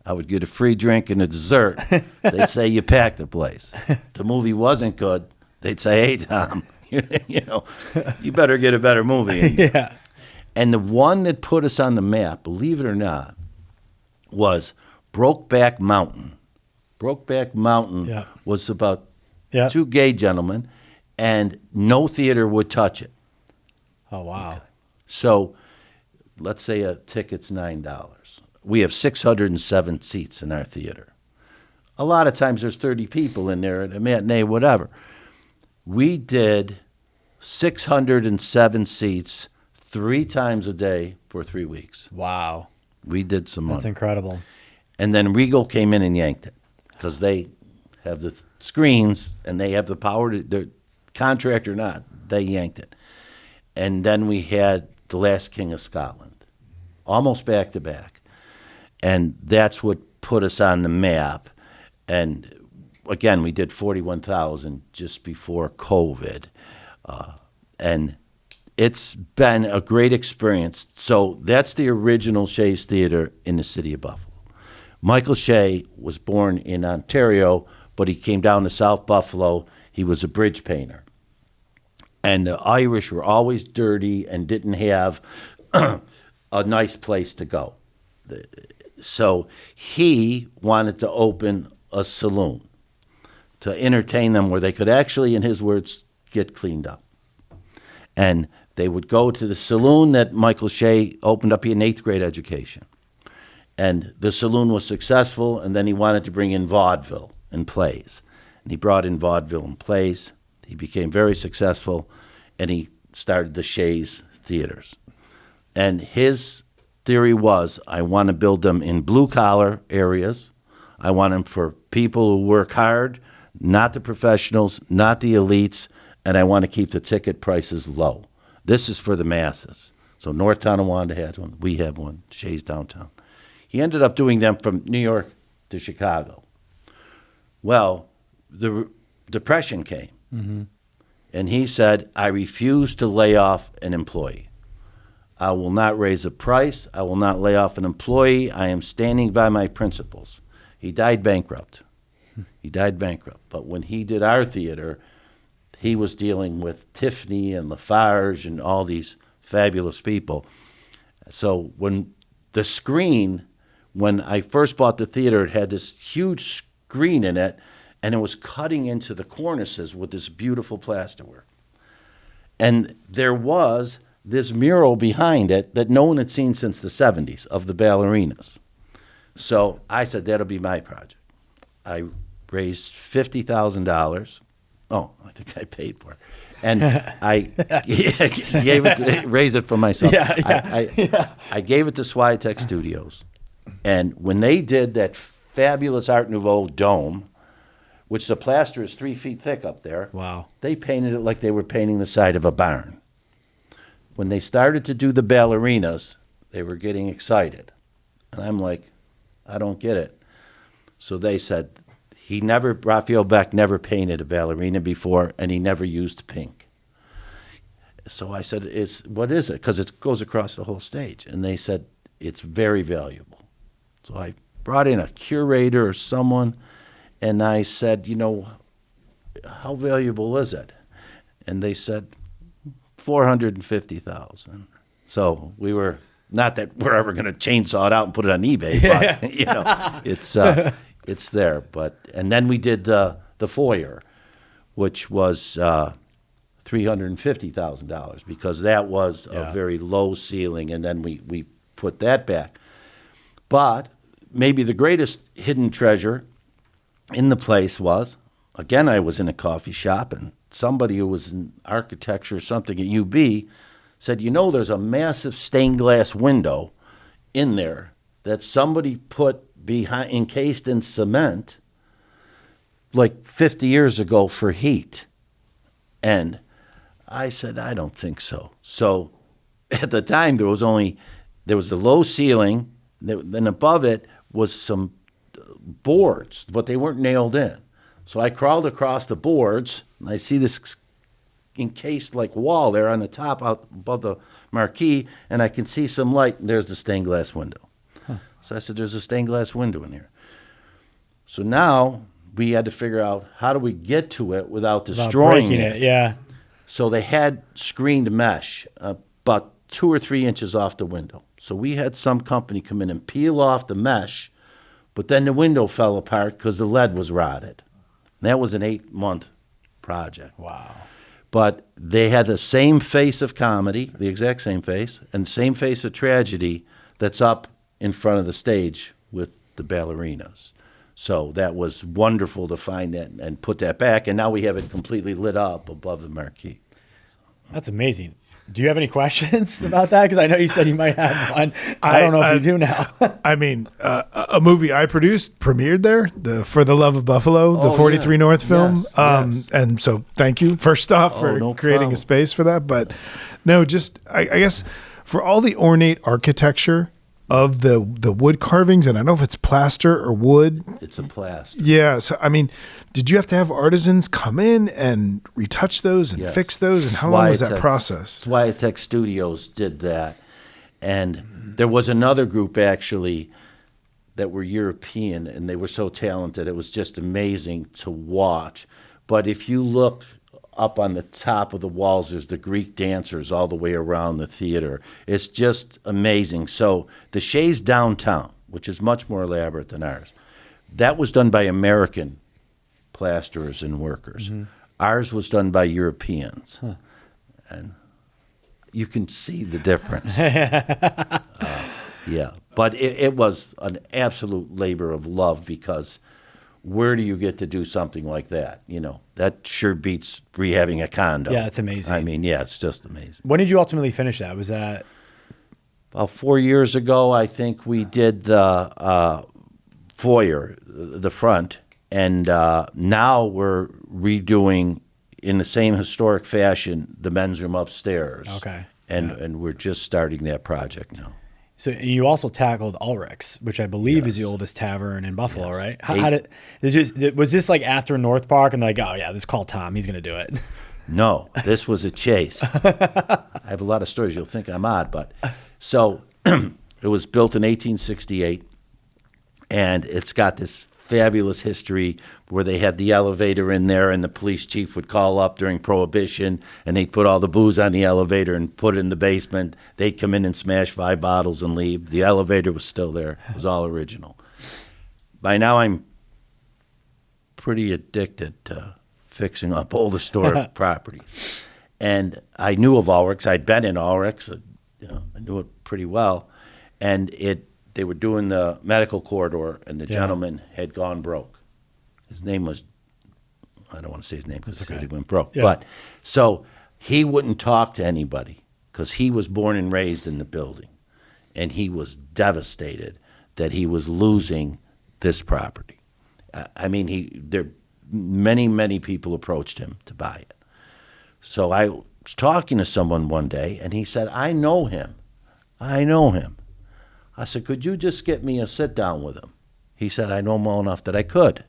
I would get a free drink and a dessert. They'd say, you packed the place. If the movie wasn't good, they'd say, hey, Tom, you better get a better movie. Yeah. And the one that put us on the map, believe it or not, was Brokeback Mountain. Brokeback Mountain was about 2 gay gentlemen, and no theater would touch it. Oh, wow. Okay. So let's say a ticket's $9. We have 607 seats in our theater. A lot of times there's 30 people in there at a matinee, whatever. We did 607 seats 3 times a day for 3 weeks. Wow. We did some money. That's incredible. And then Regal came in and yanked it because they have the screens and they have the power to, their contract or not, they yanked it. And then we had The Last King of Scotland, almost back to back. And that's what put us on the map. And again, we did 41,000 just before COVID. And it's been a great experience. So that's the original Shea's Theater in the city of Buffalo. Michael Shea was born in Ontario, but he came down to South Buffalo. He was a bridge painter. And the Irish were always dirty and didn't have a nice place to go. So he wanted to open a saloon to entertain them where they could actually, in his words, get cleaned up. And they would go to the saloon that Michael Shea opened up. He had an 8th grade education. And the saloon was successful, and then he wanted to bring in vaudeville and plays. And he brought in vaudeville and plays. He became very successful, and he started the Shea's Theaters. And his theory was, I want to build them in blue-collar areas. I want them for people who work hard, not the professionals, not the elites, and I want to keep the ticket prices low. This is for the masses. So North Tonawanda has one. We have one, Shea's Downtown. He ended up doing them from New York to Chicago. Well, the Depression came. Mm-hmm. And he said, I refuse to lay off an employee. I will not raise a price. I will not lay off an employee. I am standing by my principles. He died bankrupt. But when he did our theater, he was dealing with Tiffany and Lafarge and all these fabulous people. So when the screen, when I first bought the theater, it had this huge screen in it, and it was cutting into the cornices with this beautiful plasterwork. And there was this mural behind it that no one had seen since the 70s of the ballerinas. So I said, that'll be my project. I raised $50,000. Oh, I think I paid for it. And I raised it for myself. I gave it to Swiatek Studios. And when they did that fabulous Art Nouveau dome, which the plaster is 3 feet thick up there, wow, they painted it like they were painting the side of a barn. When they started to do the ballerinas, they were getting excited. And I'm like, I don't get it. So they said, Raphael Beck never painted a ballerina before, and he never used pink. So I said, what is it? Because it goes across the whole stage. And they said, it's very valuable. So I brought in a curator or someone, and I said, how valuable is it? And they said, $450,000. So we were, not that we're ever going to chainsaw it out and put it on eBay, but it's there. But and then we did the foyer, which was $350,000 because that was a very low ceiling, and then we put that back. But maybe the greatest hidden treasure in the place was, again, I was in a coffee shop, and somebody who was in architecture or something at UB said, there's a massive stained glass window in there that somebody put encased in cement like 50 years ago for heat. And I said, I don't think so. So at the time, there was the low ceiling, then above it was some boards, but they weren't nailed in. So I crawled across the boards, and I see this encased like wall there on the top out above the marquee, and I can see some light, and there's the stained glass window. So I said, there's a stained glass window in here. So now we had to figure out, how do we get to it without destroying it? Yeah. So they had screened mesh about 2 or 3 inches off the window. So we had some company come in and peel off the mesh, but then the window fell apart because the lead was rotted. And that was an 8-month project. Wow. But they had the same face of comedy, the exact same face, and the same face of tragedy that's up in front of the stage with the ballerinas. So that was wonderful to find that and put that back, and now we have it completely lit up above the marquee. That's amazing. Do you have any questions about that? Because I know you said you might have one. I don't know if you do now. I mean, a movie I produced premiered there, the For the Love of Buffalo, the 43 North film. Yes. And so thank you, first off, for creating problem. a space for that. But no, just, I guess, for all the ornate architecture of the wood carvings, and I don't know if it's plaster or wood. It's a plaster. Yeah. So, I mean, did you have to have artisans come in and retouch those and fix those? And how long was that process? Swiatek Studios did that. And there was another group, actually, that were European, and they were so talented. It was just amazing to watch. But if you look up on the top of the walls, there's the Greek dancers all the way around the theater. It's just amazing. So the Shea's downtown, which is much more elaborate than ours, that was done by American plasterers and workers. Mm-hmm. Ours was done by Europeans. Huh. And you can see the difference. Yeah. But it was an absolute labor of love, because where do you get to do something like that? That sure beats rehabbing a condo. Yeah, it's amazing. I mean, yeah, it's just amazing. When did you ultimately finish that? Was that about 4 years ago? I think we did the foyer, the front, and now we're redoing in the same historic fashion the men's room upstairs. Okay. And we're just starting that project now. So you also tackled Ulrich's, which I believe is the oldest tavern in Buffalo, right? Was this like after North Park and like, oh yeah, this call Tom, he's gonna do it? No, this was a chase. I have a lot of stories. You'll think I'm odd, but so it was built in 1868, and it's got this fabulous history where they had the elevator in there, and the police chief would call up during Prohibition, and they'd put all the booze on the elevator and put it in the basement. They'd come in and smash 5 bottles and leave. The elevator was still there. It was all original. By now, I'm pretty addicted to fixing up old historic properties. And I knew of Ulrich. I'd been in Ulrich. I knew it pretty well. And they were doing the medical corridor, and the gentleman had gone broke. His name was, I don't want to say his name because the city went broke. Yeah. But so he wouldn't talk to anybody because he was born and raised in the building. And he was devastated that he was losing this property. I mean, many people approached him to buy it. So I was talking to someone one day, and he said, I know him. I said, could you just get me a sit-down with him? He said, I know him well enough that I could.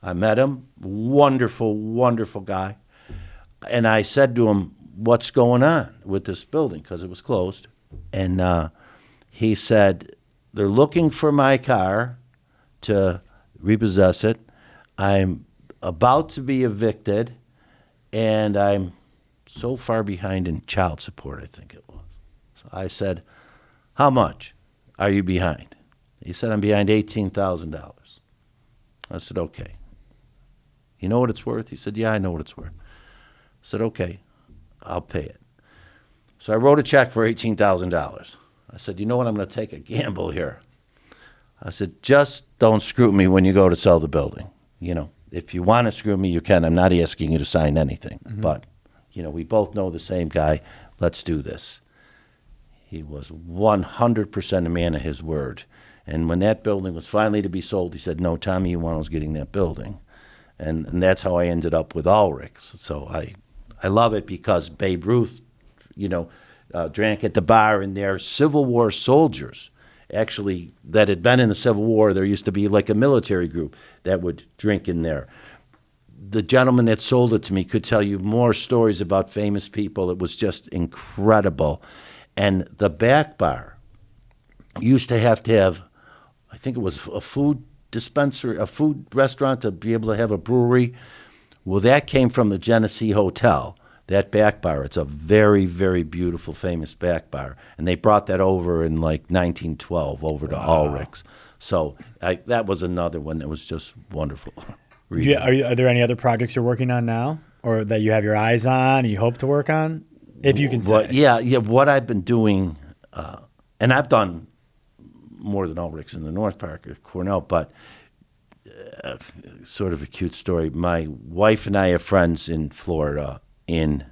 I met him, wonderful guy. And I said to him, what's going on with this building? Because it was closed. And he said, they're looking for my car to repossess it. I'm about to be evicted, and I'm so far behind in child support, I think it was. So I said, how much are you behind? He said, I'm behind $18,000. I said, okay. You know what it's worth? He said, yeah, I know what it's worth. I said, okay, I'll pay it. So I wrote a check for $18,000. I said, you know what, I'm going to take a gamble here. I said, just don't screw me when you go to sell the building. If you want to screw me, you can. I'm not asking you to sign anything. Mm-hmm. But, we both know the same guy. Let's do this. He was 100% a man of his word. And when that building was finally to be sold, he said, no, Tom Eoannou's getting that building. And that's how I ended up with Ulrich. So I love it because Babe Ruth, drank at the bar, and they're Civil War soldiers. Actually, that had been in the Civil War, there used to be like a military group that would drink in there. The gentleman that sold it to me could tell you more stories about famous people. It was just incredible. And the back bar used to have, I think it was a food dispensary, a food restaurant to be able to have a brewery. Well, that came from the Genesee Hotel. That back bar, it's a very, very beautiful, famous back bar. And they brought that over in like 1912 over to Ulrich's. So that was another one that was just wonderful. Are there any other projects you're working on now or that you have your eyes on and you hope to work on? If you can say. Yeah, what I've been doing, and I've done more than Ulrich's in the North Park at Cornell, but sort of a cute story. My wife and I have friends in Florida, in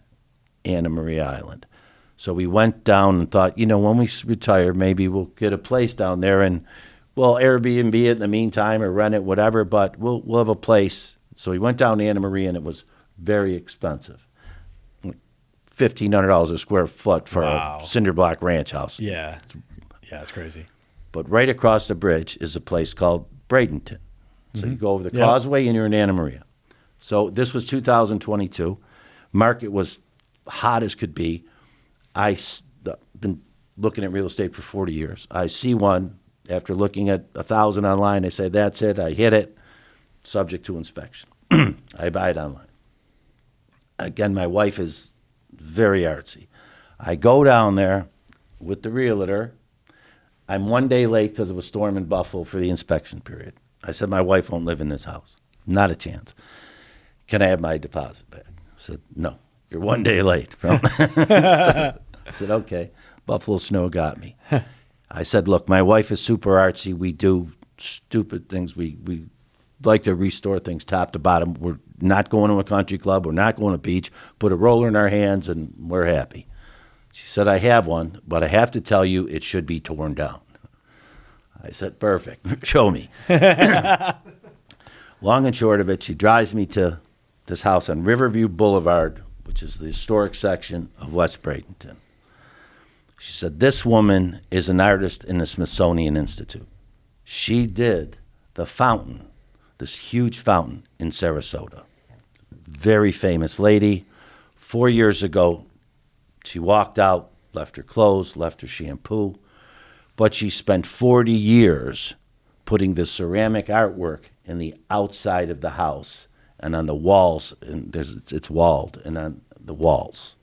Anna Maria Island. So we went down and thought, when we retire, maybe we'll get a place down there and we'll Airbnb it in the meantime or rent it, whatever, but we'll have a place. So we went down to Anna Maria, and it was very expensive. $1,500 a square foot for a cinder block ranch house. Yeah, it's crazy. But right across the bridge is a place called Bradenton. So you go over the causeway and you're in Anna Maria. So this was 2022. Market was hot as could be. I've been looking at real estate for 40 years. I see one. After looking at 1,000 online, I say, that's it. I hit it. Subject to inspection. I buy it online. Again, my wife is very artsy. I go down there with the realtor. I'm one day late because of a storm in Buffalo for the inspection period. I said, my wife won't live in this house. Not a chance. Can I have my deposit back? I said, no, you're one day late. I said, okay. Buffalo snow got me. I said, look, my wife is super artsy. We do stupid things. We like to restore things top to bottom. We're not going to a country club. We're not going to a beach. Put a roller in our hands, and we're happy. She said, I have one, but I have to tell you it should be torn down. I said, perfect. Show me. Long and short of it, she drives me to this house on Riverview Boulevard, which is the historic section of West Bradenton. She said, this woman is an artist in the Smithsonian Institute. She did the fountain, this huge fountain in Sarasota. very famous lady. 4 years ago, she walked out, left her clothes, left her shampoo, but she spent 40 years putting the ceramic artwork in the outside of the house and on the walls, and it's walled, and on the walls.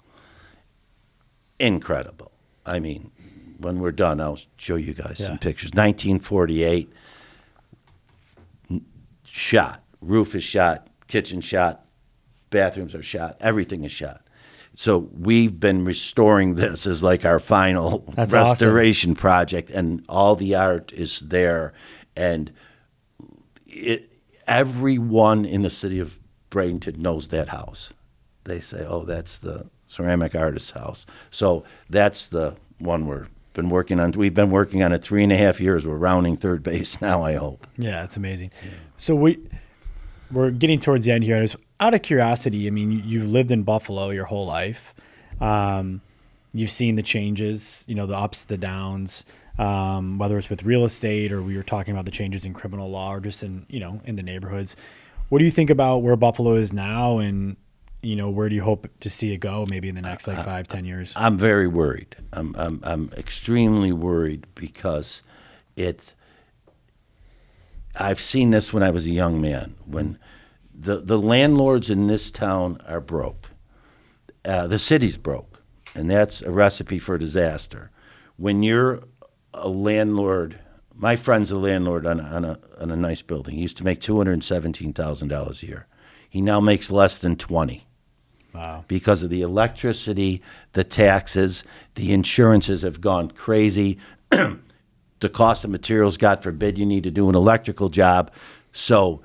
Incredible. I mean, when we're done, I'll show you guys some pictures. 1948, shot. Roof is shot, kitchen shot, bathrooms are shot, everything is shot. So we've been restoring this as like our final restoration project, and all the art is there. And everyone in the city of Bradenton knows that house. They say, oh, that's the ceramic artist's house. So that's the one we've been working on. We've been working on it 3.5 years. We're rounding third base now, I hope. Yeah, it's amazing. Yeah. So we're getting towards the end here. Just out of curiosity, I mean, you've lived in Buffalo your whole life. You've seen the changes, the ups, the downs, whether it's with real estate or we were talking about the changes in criminal law or just in the neighborhoods. What do you think about where Buffalo is now, and where do you hope to see it go maybe in the next 5-10 years? I'm very worried. I'm extremely worried because I've seen this when I was a young man. When the landlords in this town are broke, the city's broke, and that's a recipe for disaster. When you're a landlord, my friend's a landlord on a nice building. He used to make $217,000 a year. He now makes less than 20. Wow. Because of the electricity, the taxes, the insurances have gone crazy. The cost of materials, God forbid, you need to do an electrical job. So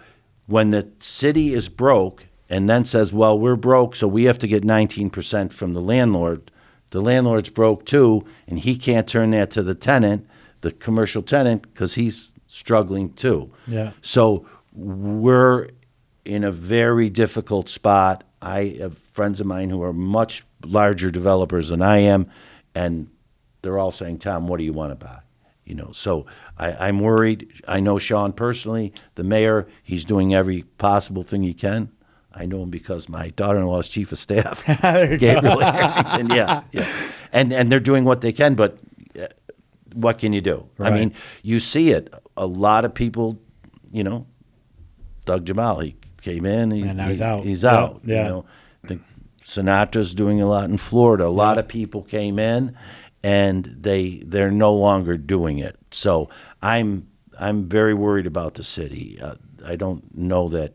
when the city is broke and then says, well, we're broke, so we have to get 19% from the landlord's broke too, and he can't turn that to the tenant, the commercial tenant, because he's struggling too. Yeah. So we're in a very difficult spot. I have friends of mine who are much larger developers than I am, and they're all saying, Tom, what do you want to buy? So I'm worried. I know Sean personally, the mayor. He's doing every possible thing he can. I know him because my daughter-in-law is chief of staff. Gabriel Harrington, yeah. And they're doing what they can, but what can you do? Right. I mean, you see it. A lot of people, Doug Jamal, he came in. And now he's out. He's out. Yeah. I think Sinatra's doing a lot in Florida. A lot of people came in, and they're no longer doing it. So I'm very worried about the city. I don't know that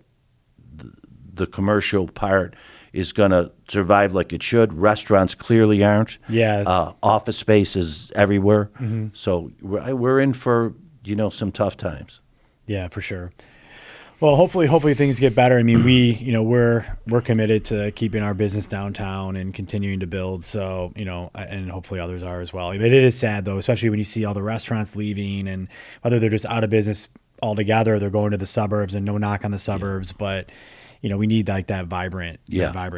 the commercial part is going to survive like it should. Restaurants clearly aren't. Yeah. Office spaces everywhere. Mm-hmm. So we're in for some tough times. Yeah, for sure. Well, hopefully things get better. I mean, we're committed to keeping our business downtown and continuing to build. So, and hopefully others are as well. But it is sad though, especially when you see all the restaurants leaving, and whether they're just out of business altogether, or they're going to the suburbs, and no knock on the suburbs, but we need like that vibrant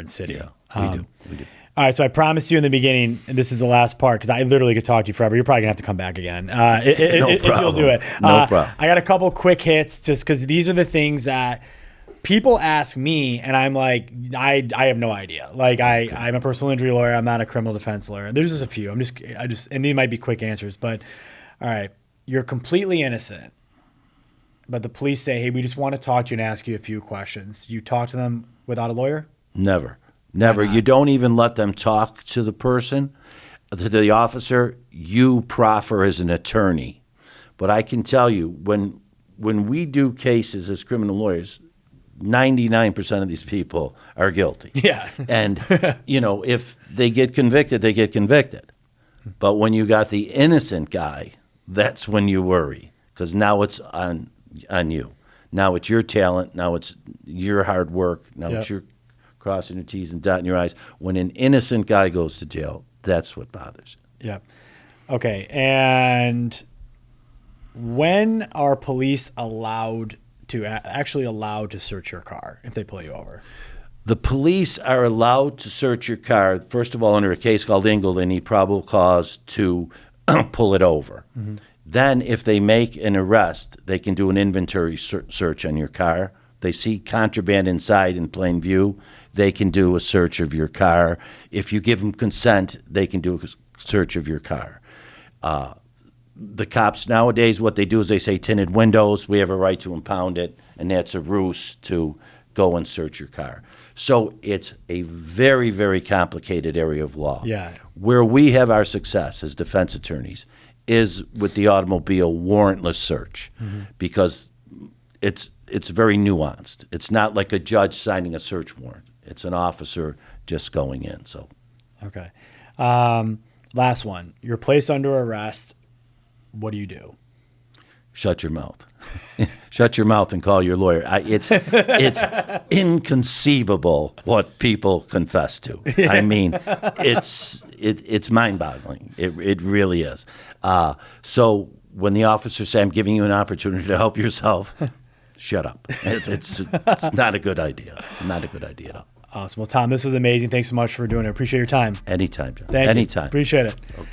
city. Yeah, we do. All right, so I promised you in the beginning, and this is the last part, because I literally could talk to you forever. You're probably going to have to come back again if you'll do it. No problem. I got a couple quick hits just because these are the things that people ask me, and I'm like, I have no idea. Like, I'm a personal injury lawyer. I'm not a criminal defense lawyer. There's just a few. And these might be quick answers. But, all right, you're completely innocent, but the police say, hey, we just want to talk to you and ask you a few questions. You talk to them without a lawyer? Never. You don't even let them talk to the person, to the officer. You proffer as an attorney. But I can tell you, when we do cases as criminal lawyers, 99% of these people are guilty. Yeah. And, if they get convicted, they get convicted. But when you got the innocent guy, that's when you worry, because now it's on you. Now it's your talent. Now it's your hard work. Now it's your crossing your T's and dotting your I's. When an innocent guy goes to jail, that's what bothers you. Yeah. Okay. And when are police allowed to search your car if they pull you over? The police are allowed to search your car, first of all, under a case called Ingle. They need probable cause to pull it over. Mm-hmm. Then if they make an arrest, they can do an inventory search on your car. they see contraband inside in plain view, they can do a search of your car. If you give them consent, they can do a search of your car. The cops nowadays, what they do is they say tinted windows, we have a right to impound it, and that's a ruse to go and search your car. So it's a very, very complicated area of law. Yeah. Where we have our success as defense attorneys is with the automobile warrantless search, because it's very nuanced. It's not like a judge signing a search warrant. It's an officer just going in. So, okay. Last one. You're placed under arrest. What do you do? Shut your mouth. Shut your mouth and call your lawyer. It's inconceivable what people confess to. I mean, it's mind-boggling. It really is. So when the officers say, I'm giving you an opportunity to help yourself, shut up. It's not a good idea. Not a good idea at all. Awesome. Well, Tom, this was amazing. Thanks so much for doing it. Appreciate your time. Anytime, John. Thank you. Anytime. Appreciate it. Okay.